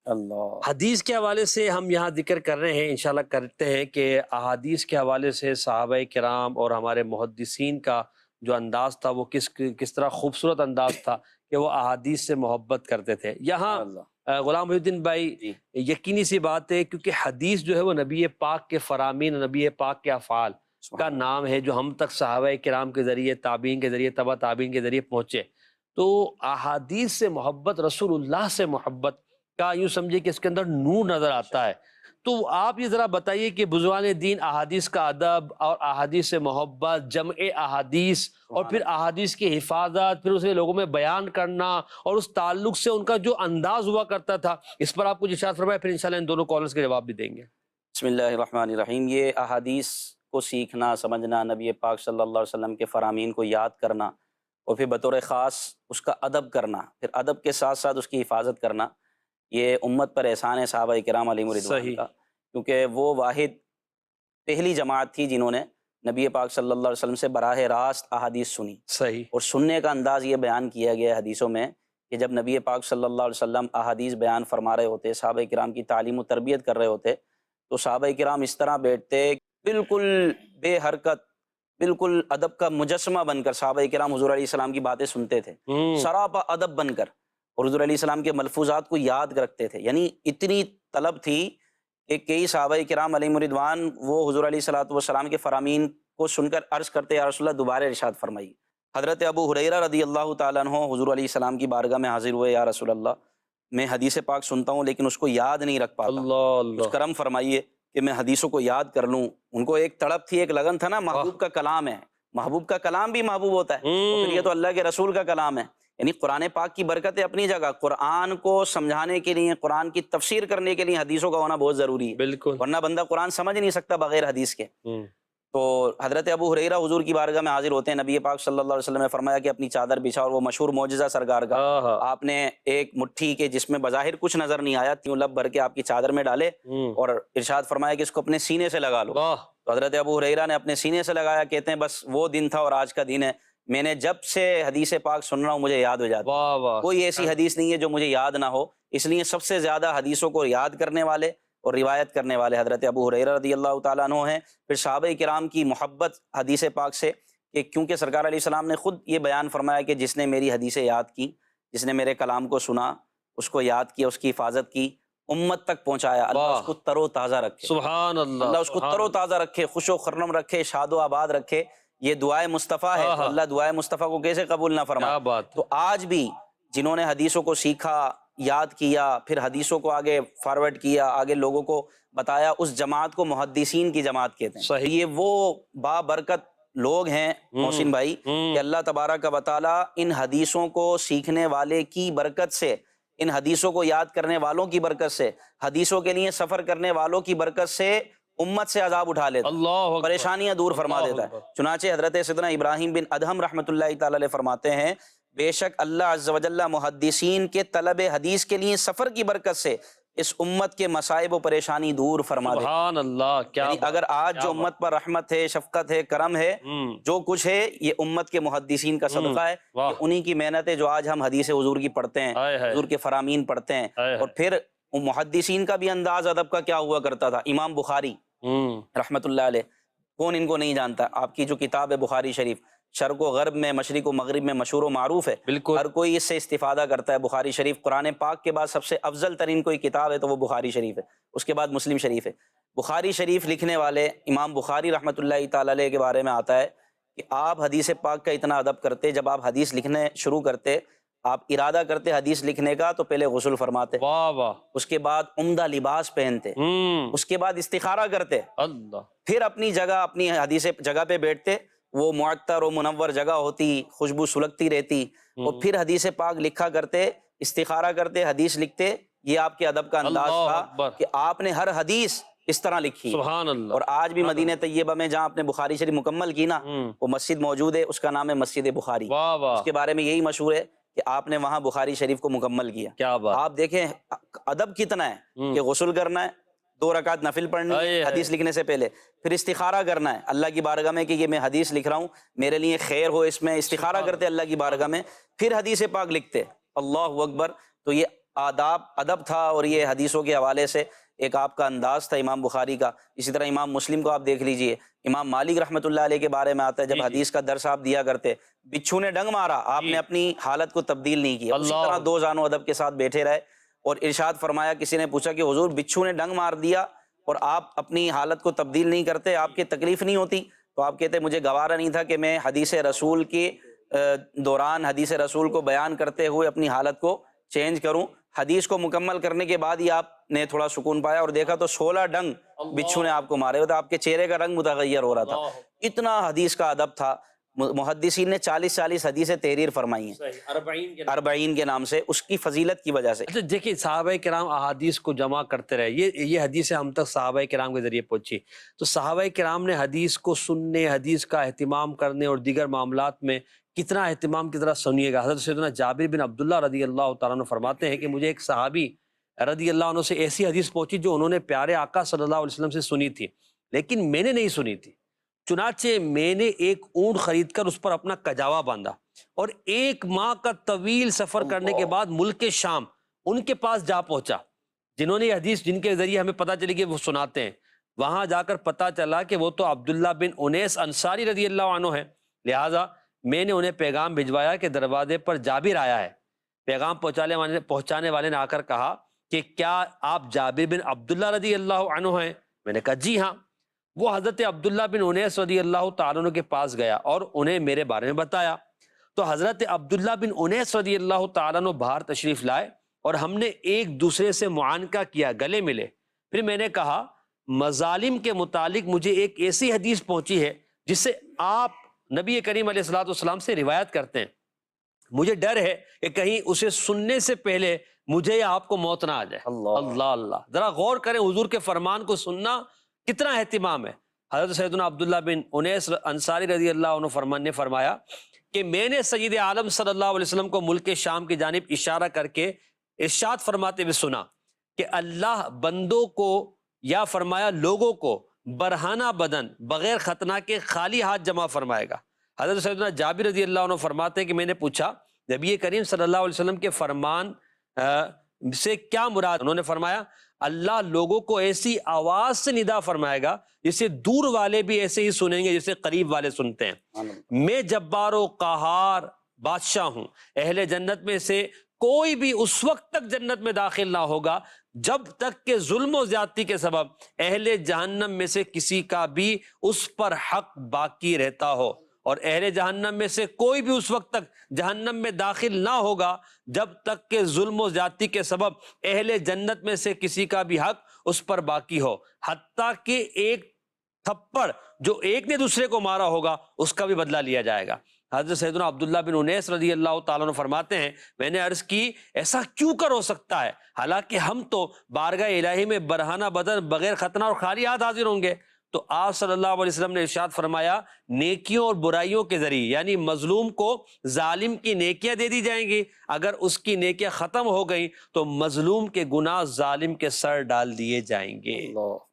اللہ، حدیث کے حوالے سے ہم یہاں ذکر کر رہے ہیں، انشاءاللہ کرتے ہیں کہ احادیث کے حوالے سے صحابہ کرام اور ہمارے محدثین کا جو انداز تھا وہ کس طرح خوبصورت انداز تھا کہ وہ احادیث سے محبت کرتے تھے۔ یہاں غلام محی الدین بھائی، یقینی سی بات ہے کیونکہ حدیث جو ہے وہ نبی پاک کے فرامین، نبی پاک کے افعال کا نام ہے جو ہم تک صحابہ کرام کے ذریعے، تابعین کے ذریعے، تبع تابعین کے ذریعے پہنچے۔ تو احادیث سے محبت، رسول اللہ سے محبت کا یوں سمجھے کہ اس کے اندر نور نظر آتا ہے۔ تو آپ یہ ذرا بتائیے کہ بزرگان دین احادیث کا ادب اور احادیث سے محبت، جمع احادیث اور پھر احادیث کی حفاظت، پھر اسے لوگوں میں بیان کرنا اور اس تعلق سے ان کا جو انداز ہوا کرتا تھا، اس پر آپ کچھ ارشاد فرمائیں، پھر انشاءاللہ ان دونوں کالرز کے جواب بھی دیں گے۔ بسم اللہ الرحمن الرحیم۔ یہ احادیث کو سیکھنا، سمجھنا، نبی پاک صلی اللہ علیہ وسلم کے فرامین کو یاد کرنا اور پھر بطور خاص اس کا ادب کرنا، پھر ادب کے ساتھ ساتھ اس کی حفاظت کرنا، یہ امت پر احسان ہے صحابہ کرام علیہم رضوان کا، کیونکہ وہ واحد پہلی جماعت تھی جنہوں نے نبی پاک صلی اللہ علیہ وسلم سے براہ راست احادیث سنی۔ صحیح۔ اور سننے کا انداز یہ بیان کیا گیا ہے حدیثوں میں کہ جب نبی پاک صلی اللہ علیہ وسلم احادیث بیان فرما رہے ہوتے، صحابہ کرام کی تعلیم و تربیت کر رہے ہوتے، تو صحابہ کرام اس طرح بیٹھتے بالکل بے حرکت، بالکل ادب کا مجسمہ بن کر صحابہ کرام حضور علیہ السلام کی باتیں سنتے تھے، سراپا ادب بن کر، اور حضور علیہ السلام کے ملفوظات کو یاد رکھتے تھے۔ یعنی اتنی طلب تھی کہ کئی صحابہ کرام علیہم رضوان وہ حضور علیہ السلام کے فرامین کو سن کر عرض کرتے، یا رسول اللہ دوبارہ ارشاد فرمائیے۔ حضرت ابو ہریرہ رضی اللہ تعالیٰ عنہ حضور علیہ السلام کی بارگاہ میں حاضر ہوئے، یا رسول اللہ میں حدیث پاک سنتا ہوں لیکن اس کو یاد نہیں رکھ پاتا، کچھ کرم فرمائیے کہ میں حدیثوں کو یاد کر لوں۔ ان کو ایک تڑپ تھی، ایک لگن تھا نا، محبوب کا کلام ہے، محبوب کا کلام بھی محبوب ہوتا ہے، پھر یہ تو اللہ کے رسول کا کلام ہے۔ یعنی قرآن پاک کی برکت ہے اپنی جگہ، قرآن کو سمجھانے کے لیے، قرآن کی تفسیر کرنے کے لیے حدیثوں کا ہونا بہت ضروری ہے، بالکل، ورنہ بندہ قرآن سمجھ نہیں سکتا بغیر حدیث کے۔ تو حضرت ابو ہریرہ حضور کی بارگاہ میں حاضر ہوتے ہیں، نبی پاک صلی اللہ علیہ وسلم نے فرمایا کہ اپنی چادر بچھا، اور وہ مشہور معجزہ سرکار کا آپ نے ایک مٹھی کے جس میں بظاہر کچھ نظر نہیں آیا، تیوں لب بھر کے آپ کی چادر میں ڈالے اور ارشاد فرمایا کہ اس کو اپنے سینے سے لگا لو۔ تو حضرت ابو ہریرہ نے اپنے سینے سے لگایا، کہتے ہیں بس وہ دن تھا اور آج کا دن ہے، میں نے جب سے حدیث پاک سن رہا ہوں مجھے یاد ہو جاتا، کوئی ایسی حدیث نہیں ہے جو مجھے یاد نہ ہو۔ اس لیے سب سے زیادہ حدیثوں کو یاد کرنے والے اور روایت کرنے والے حضرت ابو ہریرہ رضی اللہ تعالیٰ عنہ ہیں۔ پھر صحابہ کرام کی محبت حدیث پاک سے، کہ کیونکہ سرکار علیہ السلام نے خود یہ بیان فرمایا کہ جس نے میری حدیثیں یاد کی، جس نے میرے کلام کو سنا، اس کو یاد کیا، اس کی حفاظت کی، امت تک پہنچایا، اللہ اس کو تر و تازہ رکھے، سبحان اللہ، اللہ اس کو تر و تازہ رکھے، خوش و خرم رکھے، شاد و آباد رکھے۔ یہ دعائے مصطفیٰ ہے، تو اللہ دعائے مصطفیٰ کو کیسے قبول نہ فرمائے۔ تو آج بھی جنہوں نے حدیثوں کو سیکھا، یاد کیا، پھر حدیثوں کو آگے فارورڈ کیا، آگے لوگوں کو بتایا، اس جماعت کو محدثین کی جماعت کہتے ہیں۔ صحیح۔ یہ وہ بابرکت لوگ ہیں محسن بھائی کہ اللہ تبارک و تعالیٰ ان حدیثوں کو سیکھنے والے کی برکت سے، ان حدیثوں کو یاد کرنے والوں کی برکت سے، حدیثوں کے لیے سفر کرنے والوں کی برکت سے امت سے عذاب اٹھا لیتا ہے، اللہ اکبر، پریشانیاں دور فرما اللہ دیتا ہے۔ اکبر۔ چنانچہ حضرت سیدنا ابراہیم بن ادہم رحمۃ اللہ تعالی علیہ فرماتے ہیں بے شک اللہ عز و جل محدثین کے طلب حدیث کے لیے سفر کی برکت سے اس امت کے مصائب و پریشانی دور فرما دیتا ہے۔ سبحان اللہ، کیا یعنی بات، اگر آج کیا جو بات۔ امت پر رحمت ہے، شفقت ہے، کرم ہے، جو کچھ ہے، یہ امت کے محدثین کا صدقہ ہے، واہ۔ کہ انہی کی محنت ہے جو آج ہم حدیث حضور کی پڑھتے ہیں، ہائے ہائے، حضور کے فرامین پڑھتے ہیں۔ ہائے اور پھر محدثین کا بھی انداز ادب کا کیا ہوا کرتا تھا۔ امام بخاری رحمت اللہ علیہ، کون ان کو نہیں جانتا؟ آپ کی جو کتاب ہے بخاری شریف، شرق و غرب میں، مشرق و مغرب میں مشہور و معروف ہے، بالکل، ہر کوئی اس سے استفادہ کرتا ہے۔ بخاری شریف قرآن پاک کے بعد سب سے افضل ترین کوئی کتاب ہے تو وہ بخاری شریف ہے، اس کے بعد مسلم شریف ہے۔ بخاری شریف لکھنے والے امام بخاری رحمۃ اللہ تعالی علیہ کے بارے میں آتا ہے کہ آپ حدیث پاک کا اتنا ادب کرتے، جب آپ حدیث لکھنے شروع کرتے، آپ ارادہ کرتے حدیث لکھنے کا تو پہلے غسل فرماتے، واہ واہ، اس کے بعد عمدہ لباس پہنتے، اس کے بعد استخارہ کرتے، اللہ، پھر اپنی جگہ، اپنی حدیث جگہ پہ بیٹھتے، وہ معطر و منور جگہ ہوتی، خوشبو سلگتی رہتی، اور پھر حدیث پاک لکھا کرتے، استخارہ کرتے، حدیث لکھتے۔ یہ آپ کے ادب کا انداز اللہ تھا اکبر، کہ آپ نے ہر حدیث اس طرح لکھی۔ سبحان اللہ، اور آج بھی مدینہ طیبہ میں جہاں آپ نے بخاری شریف مکمل کی نا، وہ مسجد موجود ہے، اس کا نام ہے مسجد بخاری۔ واہ واہ، اس کے بارے میں یہی مشہور ہے کہ آپ نے وہاں بخاری شریف کو مکمل کیا۔ کیا بات، آپ دیکھیں ادب کتنا ہے کہ غسل کرنا ہے، 2 رکعت نفل پڑھنی ہائے حدیث لکھنے سے پہلے، پھر استخارہ کرنا ہے اللہ کی بارگاہ میں کہ یہ میں حدیث لکھ رہا ہوں، میرے لیے خیر ہو اس میں، استخارہ کرتے اللہ کی بارگاہ میں، پھر حدیث پاک لکھتے۔ اللہ اکبر۔ تو یہ ادب تھا، اور یہ حدیثوں کے حوالے سے ایک آپ کا انداز تھا امام بخاری کا۔ اسی طرح امام مسلم کو آپ دیکھ لیجئے، امام مالک رحمۃ اللہ علیہ کے بارے میں آتا ہے جب حدیث کا درس آپ دیا کرتے، بچھو نے ڈنگ مارا، آپ نے اپنی حالت کو تبدیل نہیں کیا، اسی طرح 2 زانو ادب کے ساتھ بیٹھے رہے۔ اور ارشاد فرمایا، کسی نے پوچھا کہ حضور بچھو نے ڈنگ مار دیا اور آپ اپنی حالت کو تبدیل نہیں کرتے، آپ کی تکلیف نہیں ہوتی؟ تو آپ کہتے مجھے گوارا نہیں تھا کہ میں حدیث رسول کے دوران حدیث رسول کو بیان کرتے ہوئے اپنی حالت کو چینج کروں۔ حدیث کو مکمل کرنے کے بعد ہی آپ نے تھوڑا سکون پایا اور دیکھا تو 16 ڈنگ بچھو نے آپ کو مارے ہوئے تھے، آپ کے چہرے کا رنگ متغیر ہو رہا تھا۔ اتنا حدیث کا ادب تھا۔ محدثین نے 40 حدیثیں تحریر فرمائی ہیں 40 کے نام سے، اس کی فضیلت کی وجہ سے۔ اچھا دیکھیں، صحابہ کرام احادیث کو جمع کرتے رہے، یہ حدیثیں ہم تک صحابہ کرام کے ذریعے پہنچی، تو صحابہ کرام نے حدیث کو سننے، حدیث کا اہتمام کرنے اور دیگر معاملات میں کتنا اہتمام کی طرح سنیے گا۔ حضرت سیدنا جابر بن عبداللہ رضی اللہ تعالیٰ عنہ فرماتے ہیں کہ مجھے ایک صحابی رضی اللہ عنہ سے ایسی حدیث پہنچی جو انہوں نے پیارے آقا صلی اللہ علیہ وسلم سے سنی تھی، لیکن میں نے نہیں سنی تھی۔ چنانچہ میں نے ایک اونٹ خرید کر اس پر اپنا کجاوا باندھا اور 1 ماہ کا طویل سفر کرنے کے بعد ملک شام ان کے پاس جا پہنچا، جنہوں نے یہ حدیث، جن کے ذریعے ہمیں پتہ چلی کہ وہ سناتے ہیں۔ وہاں جا کر پتہ چلا کہ وہ تو عبداللہ بن انیس انصاری رضی اللہ عنہ ہے، لہٰذا میں نے انہیں پیغام بھجوایا کہ دروازے پر جابر آیا ہے۔ پیغام پہنچانے والے نے آ کر کہا کہ کیا آپ جابر بن عبداللہ رضی اللہ عنہ ہیں؟ میں نے کہا جی ہاں۔ وہ حضرت عبداللہ بن انیس رضی اللہ تعالیٰ عنہ کے پاس گیا اور انہیں میرے بارے میں بتایا، تو حضرت عبداللہ بن انیس رضی اللہ تعالیٰ عنہ باہر تشریف لائے اور ہم نے ایک دوسرے سے معانقہ کیا، گلے ملے۔ پھر میں نے کہا مظالم کے متعلق مجھے ایک ایسی حدیث پہنچی ہے جس سے آپ نبی کریم علیہ الصلوۃ والسلام سے روایت کرتے ہیں، مجھے ڈر ہے کہ کہیں اسے سننے سے پہلے مجھے یا آپ کو موت نہ آ جائے۔ اللہ اللہ، ذرا غور کریں، حضور کے فرمان کو سننا کتنا اہتمام ہے۔ حضرت سیدنا عبداللہ بن انیس انصاری رضی اللہ عنہ نے فرمایا کہ میں نے سید عالم صلی اللہ علیہ وسلم کو ملک شام کی جانب اشارہ کر کے ارشاد فرماتے ہوئے سنا کہ اللہ بندوں کو یا فرمایا لوگوں کو برہنہ بدن بغیر ختنہ کے خالی ہاتھ جمع فرمائے گا۔ حضرت سیدنا جابر رضی اللہ عنہ فرماتے ہیں کہ میں نے پوچھا نبی کریم صلی اللہ علیہ وسلم کے فرمان سے کیا مراد؟ انہوں نے فرمایا اللہ لوگوں کو ایسی آواز سے ندا فرمائے گا جسے دور والے بھی ایسے ہی سنیں گے جسے قریب والے سنتے ہیں۔ میں جبار و قہار بادشاہ ہوں، اہل جنت میں سے کوئی بھی اس وقت تک جنت میں داخل نہ ہوگا جب تک کہ ظلم و زیادتی کے سبب اہل جہنم میں سے کسی کا بھی اس پر حق باقی رہتا ہو، اور اہل جہنم میں سے کوئی بھی اس وقت تک جہنم میں داخل نہ ہوگا جب تک کہ ظلم و زیادتی کے سبب اہل جنت میں سے کسی کا بھی حق اس پر باقی ہو، حتیٰ کہ ایک تھپڑ جو ایک نے دوسرے کو مارا ہوگا اس کا بھی بدلہ لیا جائے گا۔ حضرت سیدنا عبداللہ بن انیس رضی اللہ تعالیٰ عنہ فرماتے ہیں میں نے عرض کی ایسا کیوں کر ہو سکتا ہے، حالانکہ ہم تو بارگاہ الہی میں برہنہ بدن بغیر ختنہ اور خالی ہاتھ حاضر ہوں گے۔ تو آپ صلی اللہ علیہ وسلم نے ارشاد فرمایا نیکیوں اور برائیوں کے ذریعے، یعنی مظلوم کو ظالم کی نیکیاں دے دی جائیں گی، اگر اس کی نیکیاں ختم ہو گئیں تو مظلوم کے گناہ ظالم کے سر ڈال دیے جائیں گے۔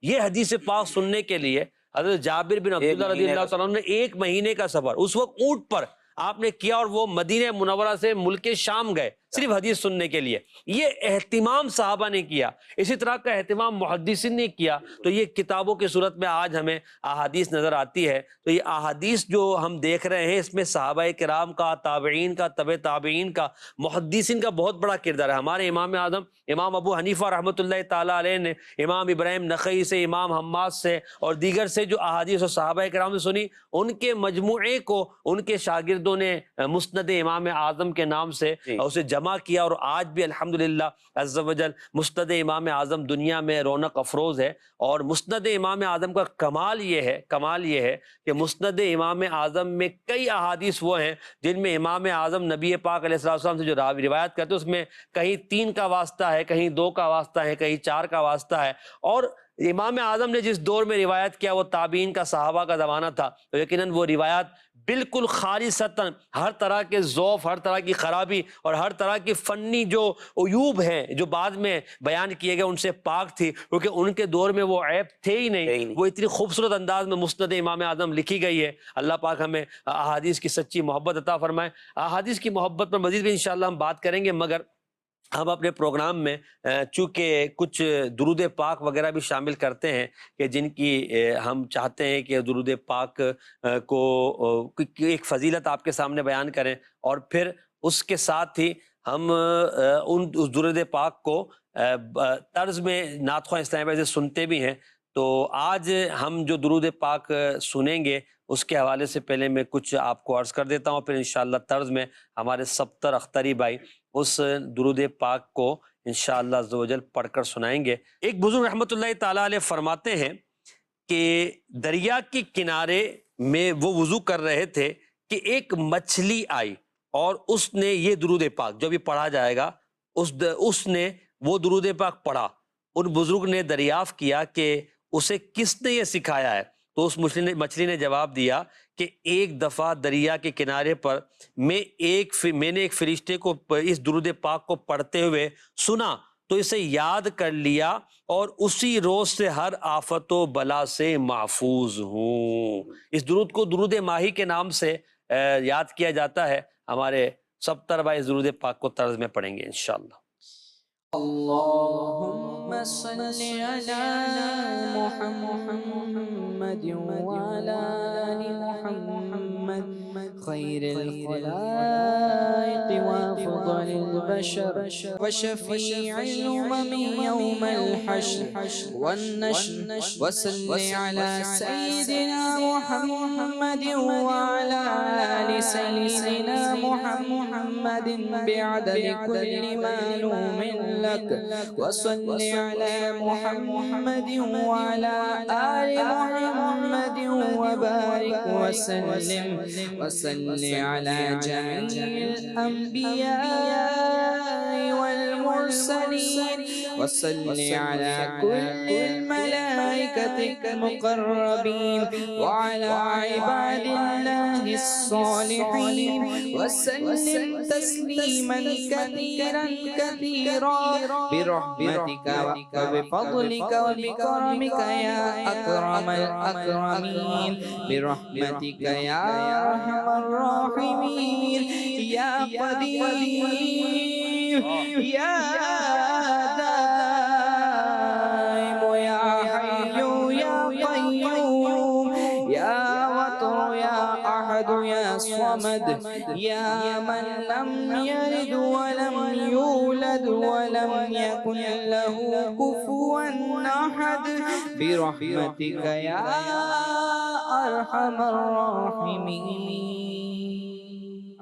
یہ حدیث پاک سننے کے لیے حضرت جابر بن عبداللہ رضی اللہ تعالیٰ عنہ نے 1 مہینے کا سفر اس وقت اونٹ پر آپ نے کیا، اور وہ مدینہ منورہ سے ملک شام گئے صرف حدیث سننے کے لیے۔ یہ اہتمام صحابہ نے کیا، اسی طرح کا اہتمام محدثین نے کیا، تو یہ کتابوں کی صورت میں آج ہمیں احادیث نظر آتی ہے۔ تو یہ احادیث جو ہم دیکھ رہے ہیں اس میں صحابہ کرام کا، تابعین کا، تبع تابعین کا، محدثین کا بہت بڑا کردار ہے۔ ہمارے امام اعظم امام ابو حنیفہ رحمۃ اللہ تعالیٰ علیہ نے امام ابراہیم نخعی سے، امام حماد سے اور دیگر سے جو احادیث اور صحابہ کرام نے سنی، ان کے مجموعے کو ان کے شاگردوں نے مسند امام اعظم کے نام سے اسے جمع کیا، اور آج بھی الحمدللہ عز و جل مسند امام اعظم دنیا میں رونق افروز ہے۔ اور مسند امام اعظم کا کمال یہ ہے کہ مسند امام اعظم میں کئی احادیث وہ ہیں جن میں امام اعظم نبی پاک علیہ السلام سے جو روایت کرتے ہیں اس میں کہیں 3 کا واسطہ ہے، کہیں 2 کا واسطہ ہے، کہیں 4 کا واسطہ ہے۔ اور امام اعظم نے جس دور میں روایت کیا وہ تابعین کا، صحابہ کا زمانہ تھا، تو یقیناً وہ روایات بالکل خالصتاً ہر طرح کے ضعف، ہر طرح کی خرابی اور ہر طرح کی فنی جو عیوب ہیں جو بعد میں بیان کیے گئے ان سے پاک تھی، کیونکہ ان کے دور میں وہ عیب تھے ہی نہیں۔ وہ اتنی خوبصورت انداز میں مسند امام اعظم لکھی گئی ہے۔ اللہ پاک ہمیں احادیث کی سچی محبت عطا فرمائے۔ احادیث کی محبت پر مزید بھی انشاءاللہ ہم بات کریں گے، مگر ہم اپنے پروگرام میں چونکہ کچھ درود پاک وغیرہ بھی شامل کرتے ہیں کہ جن کی ہم چاہتے ہیں کہ درود پاک کو ایک فضیلت آپ کے سامنے بیان کریں، اور پھر اس کے ساتھ ہی ہم اس درود پاک کو طرز میں نعت خواہ اسلامی بھائی سے سنتے بھی ہیں۔ تو آج ہم جو درود پاک سنیں گے اس کے حوالے سے پہلے میں کچھ آپ کو عرض کر دیتا ہوں، پھر انشاءاللہ طرز میں ہمارے سبتر اختری بھائی اس درود پاک کو انشاءاللہ عز و جل پڑھ کر سنائیں گے۔ ایک بزرگ رحمۃ اللہ تعالیٰ علیہ فرماتے ہیں کہ دریا کے کنارے میں وہ وضو کر رہے تھے کہ ایک مچھلی آئی اور اس نے یہ درود پاک جو بھی پڑھا جائے گا اس نے وہ درود پاک پڑھا۔ ان بزرگ نے دریافت کیا کہ اسے کس نے یہ سکھایا ہے؟ تو اس مچھلی نے جواب دیا کہ ایک دفعہ دریا کے کنارے پر میں نے ایک فرشتے کو اس درود پاک کو پڑھتے ہوئے سنا تو اسے یاد کر لیا اور اسی روز سے ہر آفت و بلا سے محفوظ ہوں۔ اس درود کو درود ماہی کے نام سے یاد کیا جاتا ہے۔ ہمارے سب طرح اس درود پاک کو طرز میں پڑھیں گے انشاءاللہ۔ اللهم صل على محمد وعلى آل محمد خير الخلائق وافضل البشر وشفيع الأمم يوم الحشر والنشر وصل على سيدنا محمد وعلى آل سيدنا محمد بعدد كل معلوم لك وصل على محمد وعلى آل محمد وبارك وسلم وصل على جميع الأنبياء والمرسلين وصل على كل الملائكة المقربين وعلى عباد الله الصالحين وسلم تسليما كثيرا كثيرا برحمتك وبفضلك وبكرمك يا أكرم الأكرمين برحمتك يا أرحم الراحمين يا قدير يا دائم يا حي يا قيوم يا وتر يا أحد يا صمد يا من لم يلد ولم يولد ولم يكن له كفوا أحد برحمتك يا أرحم الراحمين.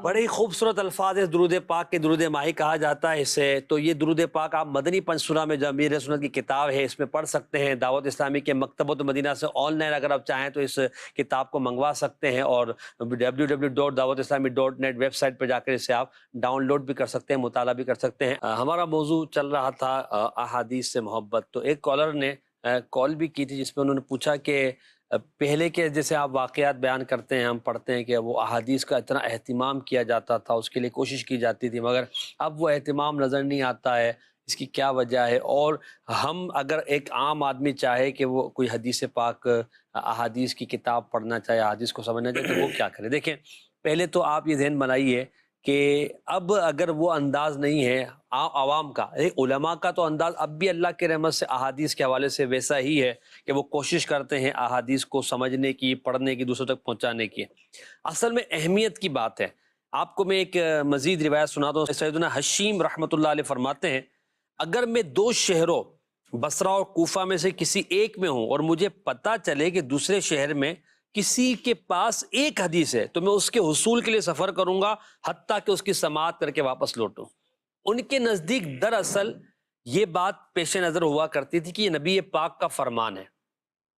بڑے ہی خوبصورت الفاظ ہیں درود پاک کے. درود ماہی کہا جاتا ہے اسے. تو یہ درود پاک آپ مدنی پنسورہ میں جو امیر سنت کی کتاب ہے اس میں پڑھ سکتے ہیں. دعوت اسلامی کے مکتبۃ مدینہ سے آن لائن اگر آپ چاہیں تو اس کتاب کو منگوا سکتے ہیں، اور www.dawatislami.net ویب سائٹ پہ جا کر اسے آپ ڈاؤن لوڈ بھی کر سکتے ہیں، مطالعہ بھی کر سکتے ہیں. ہمارا موضوع چل رہا تھا احادیث سے محبت. تو ایک کالر نے کال بھی کی تھی جس میں انہوں نے پوچھا کہ پہلے کے جیسے آپ واقعات بیان کرتے ہیں، ہم پڑھتے ہیں کہ وہ احادیث کا اتنا اہتمام کیا جاتا تھا، اس کے لیے کوشش کی جاتی تھی، مگر اب وہ اہتمام نظر نہیں آتا ہے. اس کی کیا وجہ ہے؟ اور ہم اگر ایک عام آدمی چاہے کہ وہ کوئی حدیث پاک احادیث کی کتاب پڑھنا چاہے، احادیث کو سمجھنا چاہے، تو وہ کیا کرے؟ دیکھیں، پہلے تو آپ یہ ذہن بنائیے کہ اب اگر وہ انداز نہیں ہے عوام کا، علماء کا تو انداز اب بھی اللہ کے رحمت سے احادیث کے حوالے سے ویسا ہی ہے کہ وہ کوشش کرتے ہیں احادیث کو سمجھنے کی، پڑھنے کی، دوسروں تک پہنچانے کی. اصل میں اہمیت کی بات ہے. آپ کو میں ایک مزید روایت سناتا ہوں. سیدنا حشیم رحمۃ اللہ علیہ فرماتے ہیں، اگر میں دو شہروں بصرہ اور کوفہ میں سے کسی ایک میں ہوں اور مجھے پتہ چلے کہ دوسرے شہر میں کسی کے پاس ایک حدیث ہے تو میں اس کے حصول کے لیے سفر کروں گا حتیٰ کہ اس کی سماعت کر کے واپس لوٹوں. ان کے نزدیک دراصل یہ بات پیش نظر ہوا کرتی تھی کہ یہ نبی پاک کا فرمان ہے،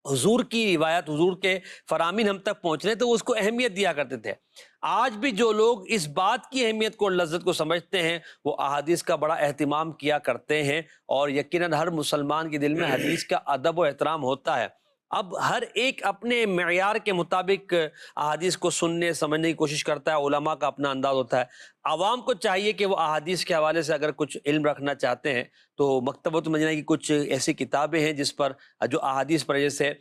حضور کی روایت، حضور کے فرامین ہم تک پہنچ رہے تو وہ اس کو اہمیت دیا کرتے تھے. آج بھی جو لوگ اس بات کی اہمیت کو اور لذت کو سمجھتے ہیں وہ احادیث کا بڑا اہتمام کیا کرتے ہیں، اور یقیناً ہر مسلمان کے دل میں حدیث کا ادب و احترام ہوتا ہے. اب ہر ایک اپنے معیار کے مطابق احادیث کو سننے سمجھنے کی کوشش کرتا ہے. علماء کا اپنا انداز ہوتا ہے. عوام کو چاہیے کہ وہ احادیث کے حوالے سے اگر کچھ علم رکھنا چاہتے ہیں تو مکتبۃ مدینہ کی کچھ ایسی کتابیں ہیں جس پر جو احادیث پر، جیسے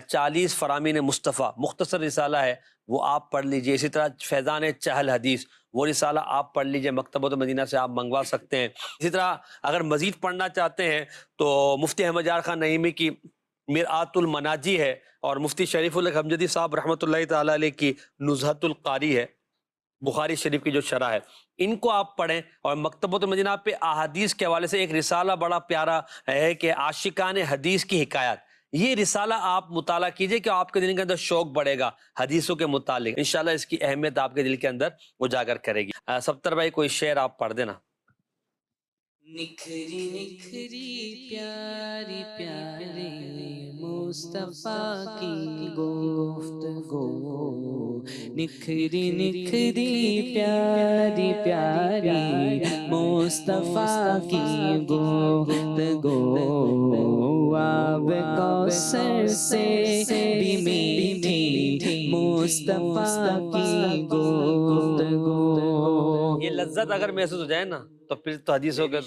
40 فرامین مصطفیٰ مختصر رسالہ ہے، وہ آپ پڑھ لیجئے. اسی طرح فیضان چہل حدیث، وہ رسالہ آپ پڑھ لیجئے، مکتبۃ مدینہ سے آپ منگوا سکتے ہیں. اسی طرح اگر مزید پڑھنا چاہتے ہیں تو مفتی احمد یار خان نعیمی کی مرآت المناجی ہے، اور مفتی شریف الحق حمجدی صاحب رحمۃ اللہ تعالیٰ علیہ کی نزہۃ القاری ہے، بخاری شریف کی جو شرح ہے. ان کو آپ پڑھیں. اور مکتبۃ المدینہ پہ احادیث کے حوالے سے ایک رسالہ بڑا پیارا ہے کہ عاشقان حدیث کی حکایات. یہ رسالہ آپ مطالعہ کیجئے کہ آپ کے دل کے اندر شوق بڑھے گا حدیثوں کے متعلق. انشاءاللہ اس کی اہمیت آپ کے دل کے اندر اجاگر کرے گی. سبتر بھائی کوئی شعر آپ پڑھ دینا. نکھری نکھری پیاری پیاری مصطفیٰ کی گفتگو، نکھری نکھری پیاری پیاری مصطفیٰ کی گفتگو، آب کوثر سے بھی میٹھی مصطفیٰ کی گفتگو. یہ لذت اگر محسوس ہو جائے نا تو پھر تو حدیثوں کے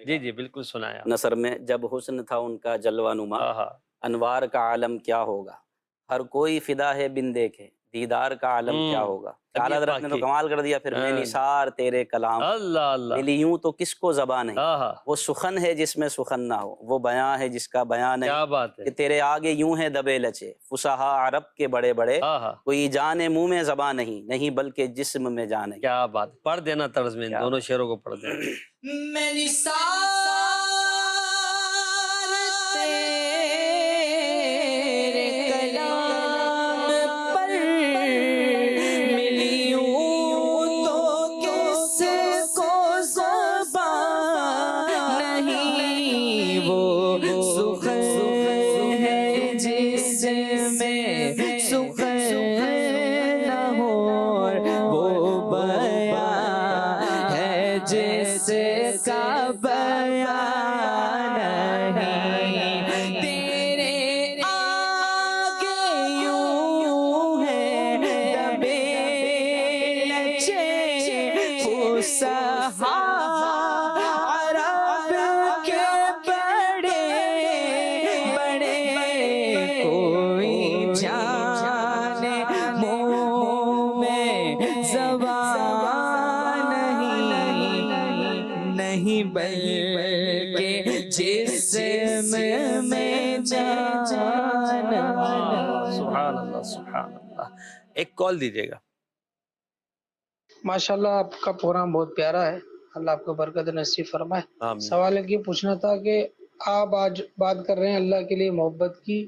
جی جی بالکل سنایا. نثر میں، جب حسن تھا ان کا جلوہ نما، انوار کا عالم کیا ہوگا، ہر کوئی فدا ہے بن دیکھے دیدار کا عالم کیا ہوگا. اعلیٰ حضرت نے تو کمال کر دیا. پھر میں نثار تیرے کلام، اللہ اللہ، ملی یوں تو کس کو زبان نہیں. وہ سخن ہے جس میں سخن نہ ہو، وہ بیاں ہے جس کا بیان نہیں. کیا بات ہے. کہ تیرے آگے یوں ہے دبے لچے فصحا عرب کے بڑے بڑے، کوئی جان منہ میں زبان نہیں بلکہ جسم میں جان ہے. کیا بات. پڑھ دینا طرز میں دونوں شعروں کو پڑھ دینا. میں نثار تیرے کلام پر ملی ہوں تو کس کو زبان نہیں، وہ سخن ہے جس میں سخن نہ ہو، وہ بیان ہے جس کا بیان نہیں. تیرے آگے یوں ہے دبے لچے فصحا عرب کے بڑے بڑے، کوئی جانے منہ میں زبان نہیں بلکہ جسم میں جان. سبحان اللہ سبحان اللہ. ایک کال دیجیے گا. ماشاءاللہ آپ کا پروگرام بہت پیارا ہے، اللہ آپ کو برکت نصیب فرمائے. آمین. سوال ایک یہ پوچھنا تھا کہ آپ آج بات کر رہے ہیں اللہ کے لیے محبت کی،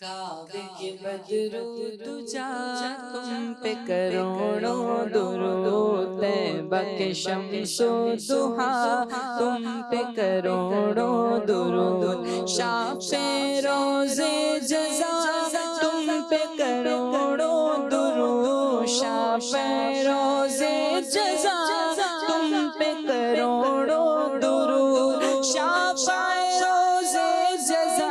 کعبے کے بدرو دجا تم پہ کروڑوں درود، طیبہ کے شمس و ضحا تم پہ کروڑوں درود، شاف روز جزا تم پہ کروڑوں درود، شاف روز جزا تم پہ کروڑوں درود، شاف روز جزا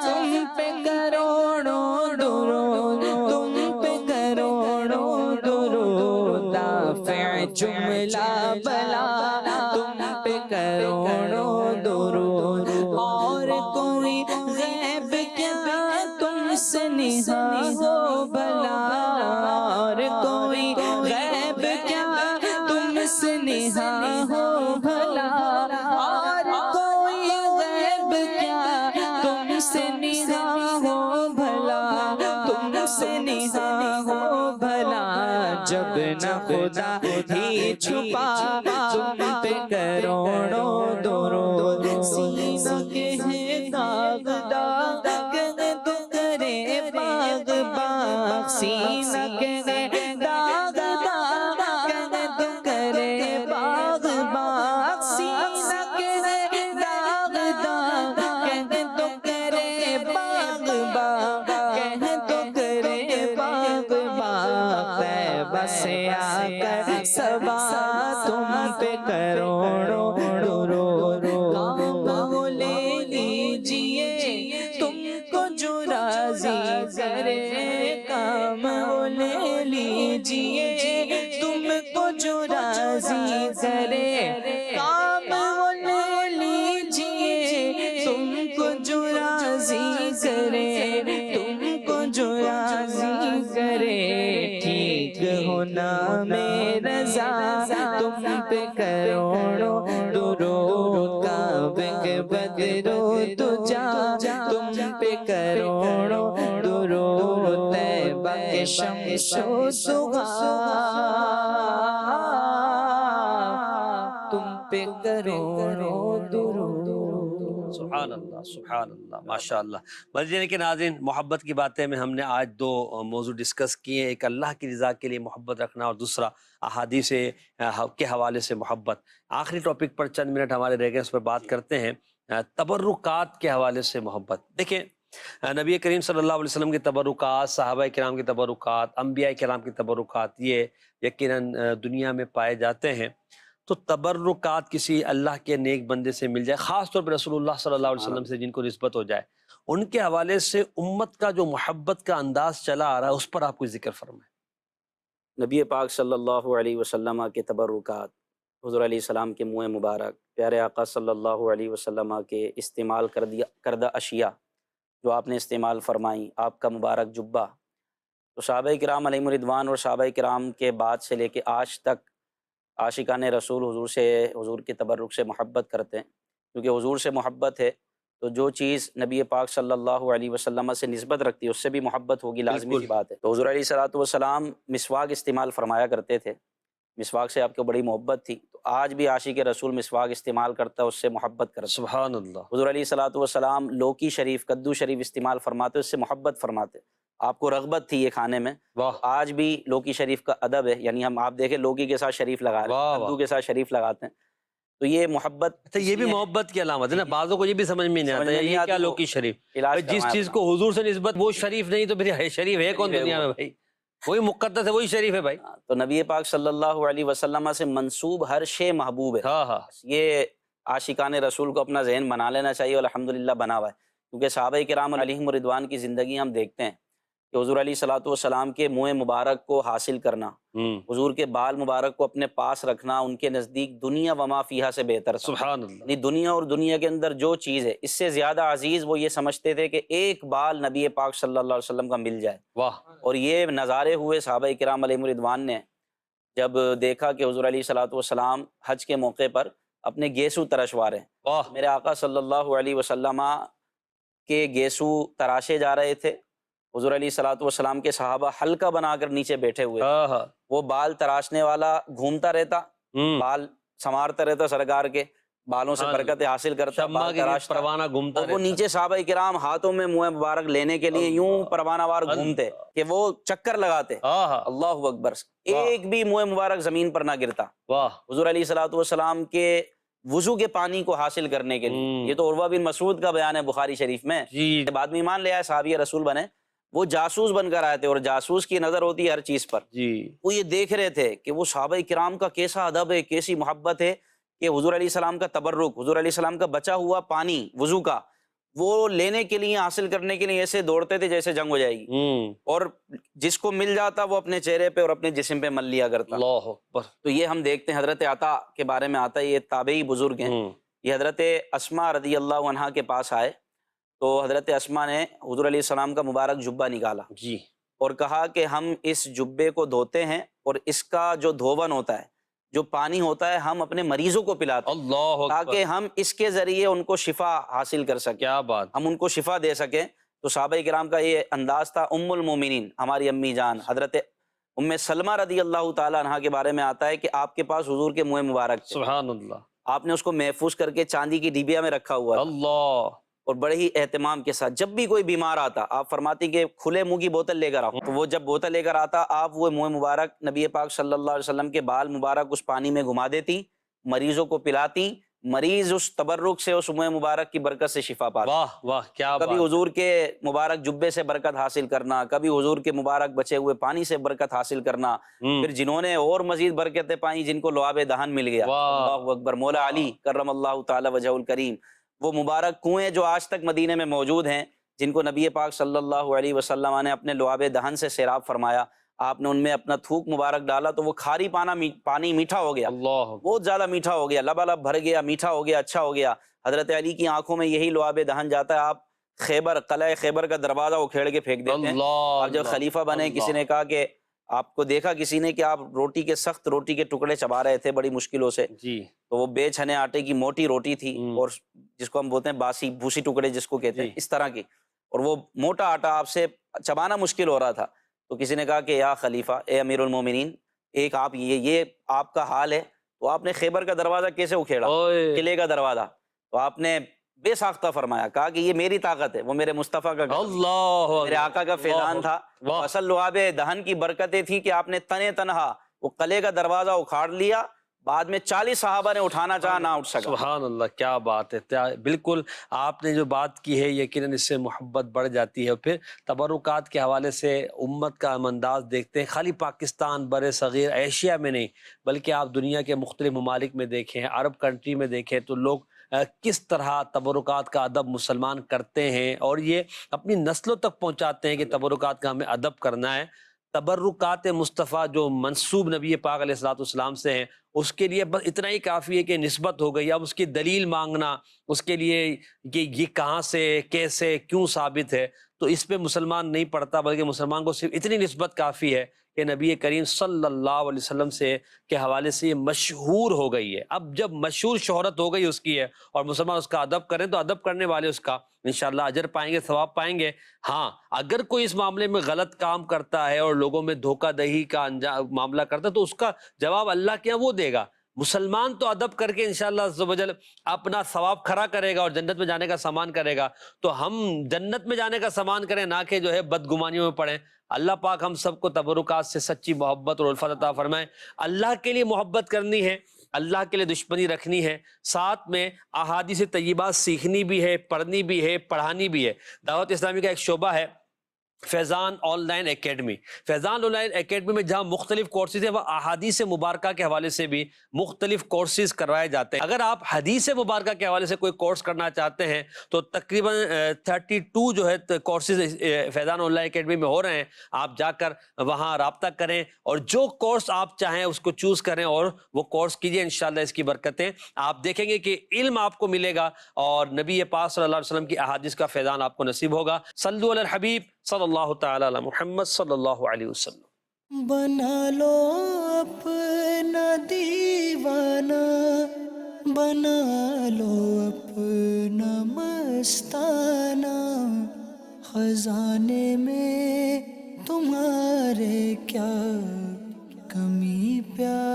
تم پہ کروڑوں درود، تم پہ کروڑوں درود، دافع جملہ بلا تم پہ کروڑوں درود، اور کوئی غیب کیا تم سے نہاں ہو بھلا، اور کوئی غیب کیا تم سے نہاں ہو بھلا، اور کوئی غیب کیا تم سے نہاں ہو بھلا، تم سے نہاں ہو بھلا، جب نہ خدا ہی چھپا تم پہ کروڑوں درود، سینہ کے ہیں داغ داغ کہ تو کرے باغ باغ، سینہ کے ہیں داغ داغ کہ تو کرے باغ باغ، سینہ کے ہیں داغ داغ کہ تو کرے باغ باغ، کہ تو کرے باغ باغ، طیبہ سے آ کر صبا تم پہ کروڑوں درود، کام وہ لے لیجئے تم کو جو راضی کرے، کام وہ لے لیجئے تم کو جو راضی کرے، کام وہ لے لیجئے تم کو جو راضی کرے، تم کو جو راضی کرے، ٹھیک ہونا میں رضا تم پہ کروڑوں درود، کعبے کے بدرو دجا تم پہ کروڑوں درود، طیبہ کے شمس و ضحا تم پہ کروڑوں درود۔ سبحان اللہ، سبحان اللہ، ماشاء اللہ۔ مدینہ کے ناظرین، محبت کی باتیں میں ہم نے آج دو موضوع ڈسکس کیے، ایک اللہ کی رضا کے لیے محبت رکھنا اور دوسرا احادیث کے حوالے سے محبت۔ آخری ٹاپک پر چند منٹ ہمارے رہ گئے، اس پر بات کرتے ہیں، تبرکات کے حوالے سے محبت۔ دیکھیں، نبی کریم صلی اللہ علیہ وسلم کے تبرکات، صحابہ کرام کے تبرکات، انبیاء کرام کے تبرکات، یہ یقیناً دنیا میں پائے جاتے ہیں۔ تو تبرکات کسی اللہ کے نیک بندے سے مل جائے، خاص طور پر رسول اللہ صلی اللہ علیہ وسلم سے جن کو نسبت ہو جائے، ان کے حوالے سے امت کا جو محبت کا انداز چلا آ رہا ہے، اس پر آپ کو ذکر فرمائیں۔ نبی پاک صلی اللہ علیہ وسلم کے تبرکات، حضور علیہ السلام کے منہ مبارک، پیارے آقا صلی اللہ علیہ وسلم کے استعمال کردہ اشیاء جو آپ نے استعمال فرمائیں، آپ کا مبارک جبہ، تو صحابہ کرام علیہم رضوان اور صحابہ کرام کے بعد سے لے کے آج تک عاشقان رسول حضور کے تبرک سے محبت کرتے ہیں، کیونکہ حضور سے محبت ہے تو جو چیز نبی پاک صلی اللہ علیہ وسلم سے نسبت رکھتی ہے اس سے بھی محبت ہوگی، لازمی سی بات ہے۔ تو حضور علیہ السلام مسواک استعمال فرمایا کرتے تھے، مسواک سے آپ کو بڑی محبت تھی، تو آج بھی عاشق رسول مسواک استعمال کرتا ہے، اس سے محبت کرتا ہے۔ سبحان اللہ۔ حضور علیہ السلام لوکی شریف، کدو شریف استعمال فرماتے، اس سے محبت فرماتے، آپ کو رغبت تھی یہ کھانے میں، واہ، آج بھی لوکی شریف کا ادب ہے، یعنی ہم آپ دیکھیں لوکی کے ساتھ شریف لگا رہے ہیں، کدو کے ساتھ شریف لگاتے ہیں، تو یہ محبت، اچھا یہ بھی محبت کی علامت ہے نا، بعضوں کو یہ بھی سمجھ میں نہیں آتا یہ کیا لوکی شریف، جس چیز کو حضور سے نسبت وہ شریف نہیں تو پھر شریف ہے کون دنیا میں بھائی؟ وہی مقدس ہے، وہی شریف ہے بھائی۔ تو نبی پاک صلی اللہ علیہ وسلم سے منسوب ہر شے محبوب ہے، ہاں ہاں، یہ عاشقان رسول کو اپنا ذہن بنا لینا چاہیے، اور الحمدللہ بنا ہوا ہے، کیونکہ صحابہ کرام علیہم رضوان کی زندگی ہم دیکھتے ہیں کہ حضور علیہ السلام کے منہ مبارک کو حاصل کرنا، حضور کے بال مبارک کو اپنے پاس رکھنا، ان کے نزدیک دنیا وما فیہا سے بہتر تھا۔ سبحان اللہ۔ یعنی دنیا اور دنیا کے اندر جو چیز ہے اس سے زیادہ عزیز وہ یہ سمجھتے تھے کہ ایک بال نبی پاک صلی اللہ علیہ وسلم کا مل جائے، واہ، اور یہ نظارے ہوئے صحابہ کرام علیہم رضوان نے جب دیکھا کہ حضور علیہ السلام حج کے موقع پر اپنے گیسو ترشوا رہے ہیں، واہ، میرے آقا صلی اللہ علیہ وسلم کے گیسو تراشے جا رہے تھے، حضور علیہ السلام کے صحابہ حلقہ بنا کر نیچے بیٹھے ہوئے، ہاں ہاں، وہ بال تراشنے والا گھومتا رہتا، بال سنوارتا رہتا سرکار کے، بالوں سے برکتیں حاصل کرتا، شمع بال کے تراشتا، پروانہ گھومتا اور وہ رہتا۔ نیچے صحابہ کرام ہاتھوں میں منہ مبارک لینے کے لیے یوں پروانہ وار گھومتے کہ وہ چکر لگاتے، ہاں اللہ اکبر، ایک بھی منہ مبارک زمین پر نہ گرتا واہ، حضور علیہ الصلوۃ والسلام کے وضو کے پانی کو حاصل کرنے کے لیے۔ یہ تو عروہ بن مسعود کا بیان ہے بخاری شریف میں، جی بعد میں ایمان لے آئے، صحابی رسول بنے، وہ جاسوس بن کر آئے تھے، اور جاسوس کی نظر ہوتی ہے ہر چیز پر۔ جی وہ یہ دیکھ رہے تھے کہ وہ صحابہ کرام کا کیسا ادب ہے، کیسی محبت ہے، کہ حضور علیہ السلام کا تبرک، حضور علیہ السلام کا بچا ہوا پانی وضو کا، وہ لینے کے لیے، حاصل کرنے کے لیے ایسے دوڑتے تھے جیسے جنگ ہو جائے گی، اور جس کو مل جاتا وہ اپنے چہرے پہ اور اپنے جسم پہ مل لیا کرتا۔ اللہ اکبر۔ تو یہ ہم دیکھتے ہیں حضرت عطا کے بارے میں آتا ہے، یہ تابعی بزرگ ہیں، یہ حضرت اسماء رضی اللہ عنہا کے پاس آئے تو حضرت اسماء نے حضور علیہ السلام کا مبارک جبہ نکالا جی اور کہا کہ ہم اس جبے کو دھوتے ہیں، اور اس کا جو دھوون ہوتا ہے، جو پانی ہوتا ہے، ہم اپنے مریضوں کو پلاتے ہیں اللہ اکبر، تاکہ ہم اس کے ذریعے ان کو شفا حاصل کر سکیں، کیا بات، ہم ان کو شفا دے سکیں۔ تو صحابہ کرام کا یہ انداز تھا۔ ام المومنین ہماری امی جان حضرت ام سلمہ رضی اللہ تعالی عنہا کے بارے میں آتا ہے کہ آپ کے پاس حضور کے منہ مبارک تھے، سبحان اللہ، آپ نے اس کو محفوظ کر کے چاندی کی ڈیبیا میں رکھا ہوا تھا، اللہ، اور بڑے ہی اہتمام کے ساتھ جب بھی کوئی بیمار آتا آپ فرماتی کہ کھلے منہ کی بوتل لے کر آؤ، تو وہ جب بوتل لے کر آتا آپ وہ منہ مبارک نبی پاک صلی اللہ علیہ وسلم کے بال مبارک اس پانی میں گھما دیتی، مریضوں کو پلاتی، مریض اس تبرک سے، اس منہ مبارک کی برکت سے شفا پاتا۔ واہ واہ، کیا کبھی بات، حضور کے مبارک جبے سے برکت حاصل کرنا، کبھی حضور کے مبارک بچے ہوئے پانی سے برکت حاصل کرنا، پھر جنہوں نے اور مزید برکتیں پائیں جن کو لعاب دہن مل گیا، واہ، اللہ اکبر، مولا علی کرم اللہ تعالی وجہ الکریم، وہ مبارک کنویں جو آج تک مدینے میں موجود ہیں، جن کو نبی پاک صلی اللہ علیہ وسلم نے اپنے لعاب دہن سے سیراب فرمایا، آپ نے ان میں اپنا تھوک مبارک ڈالا تو وہ کھاری پانی میٹھا ہو گیا، اللہ، بہت زیادہ میٹھا ہو گیا، لبالب بھر گیا، میٹھا ہو گیا، اچھا ہو گیا۔ حضرت علی کی آنکھوں میں یہی لعاب دہن جاتا ہے، آپ خیبر، قلعہ خیبر کا دروازہ اکھیڑ کے پھینک دیتے ہیں۔ اللہ، آپ جب خلیفہ بنے کسی نے کہا کہ آپ کو دیکھا کسی نے کہ آپ سخت روٹی کے ٹکڑے چبا رہے تھے بڑی مشکلوں سے، جی تو وہ بے چھنے آٹے کی موٹی روٹی تھی، اور جس کو ہم بولتے ہیں باسی بھوسی ٹکڑے جس کو کہتے ہیں، اس طرح کی، اور وہ موٹا آٹا آپ سے چبانا مشکل ہو رہا تھا، تو کسی نے کہا کہ یا خلیفہ، اے امیر المومنین، ایک آپ یہ آپ کا حال ہے، تو آپ نے خیبر کا دروازہ کیسے اکھیڑا، قلعے کا دروازہ؟ تو آپ نے بے ساختہ فرمایا، کہا کہ یہ میری طاقت ہے، وہ میرے مصطفیٰ کا اللہ، میرے آقا کا فیضان تھا، اصل لعاب دہن کی برکتیں تھی کہ آپ نے تنہا وہ قلعے کا دروازہ اکھاڑ لیا، بعد میں 40 صحابہ نے اٹھانا چاہا، نہ اٹھ سکا۔ سبحان اللہ، کیا بات ہے، بالکل آپ نے جو بات کی ہے یقیناً اس سے محبت بڑھ جاتی ہے۔ اور پھر تبرکات کے حوالے سے امت کا ہم انداز دیکھتے ہیں، خالی پاکستان، بر صغیر ایشیا میں نہیں بلکہ آپ دنیا کے مختلف ممالک میں دیکھیں، عرب کنٹری میں دیکھیں تو لوگ کس طرح تبرکات کا ادب مسلمان کرتے ہیں، اور یہ اپنی نسلوں تک پہنچاتے ہیں کہ تبرکات کا ہمیں ادب کرنا ہے۔ تبرکات مصطفیٰ جو منسوب نبی پاک علیہ الصلوۃ والسلام سے ہیں، اس کے لیے بس اتنا ہی کافی ہے کہ نسبت ہو گئی، اب اس کی دلیل مانگنا، اس کے لیے کہ یہ کہاں سے، کیسے، کیوں ثابت ہے، تو اس پہ مسلمان نہیں پڑھتا، بلکہ مسلمان کو صرف اتنی نسبت کافی ہے کہ نبی کریم صلی اللہ علیہ وسلم سے کے حوالے سے یہ مشہور ہو گئی ہے۔ اب جب مشہور شہرت ہو گئی اس کی ہے اور مسلمان اس کا ادب کریں تو ادب کرنے والے اس کا انشاءاللہ اجر پائیں گے، ثواب پائیں گے۔ ہاں، اگر کوئی اس معاملے میں غلط کام کرتا ہے اور لوگوں میں دھوکہ دہی کا معاملہ کرتا ہے تو اس کا جواب اللہ کے یہاں وہ دے گا۔ مسلمان تو ادب کر کے انشاءاللہ عز و جل اپنا ثواب کھڑا کرے گا اور جنت میں جانے کا سامان کرے گا، تو ہم جنت میں جانے کا سامان کریں، نہ کہ جو ہے بدگمانیوں میں پڑیں۔ اللہ پاک ہم سب کو تبرکات سے سچی محبت اور الفت عطا فرمائے۔ اللہ کے لیے محبت کرنی ہے، اللہ کے لیے دشمنی رکھنی ہے، ساتھ میں احادیث طیبات سیکھنی بھی ہے، پڑھنی بھی ہے، پڑھانی بھی ہے۔ دعوت اسلامی کا ایک شعبہ ہے Faizan online academy. Faizan online academy میں جہاں مختلف کورسز ہیں، وہ احادیث مبارکہ کے حوالے سے بھی مختلف کورسز کروائے جاتے ہیں۔ اگر آپ حدیث مبارکہ کے حوالے سے کوئی کورس کرنا چاہتے ہیں تو تقریباً 32 جو ہے کورسز فیضان آن لائن اکیڈمی میں ہو رہے ہیں، آپ جا کر وہاں رابطہ کریں اور جو کورس آپ چاہیں اس کو چوز کریں اور وہ کورس کیجئے، انشاءاللہ اس کی برکتیں آپ دیکھیں گے کہ علم آپ کو ملے گا اور نبی پاک صلی اللہ علیہ وسلم کی احادیث کا فیضان آپ کو نصیب ہوگا۔ صلو علی الحبیب صلی اللہ تعالی علی محمد صلی اللہ علیہ وسلم۔ بنا لو اپنا دیوانہ، بنا لو اپنا مستانہ، خزانے میں تمہارے کیا کمی پیار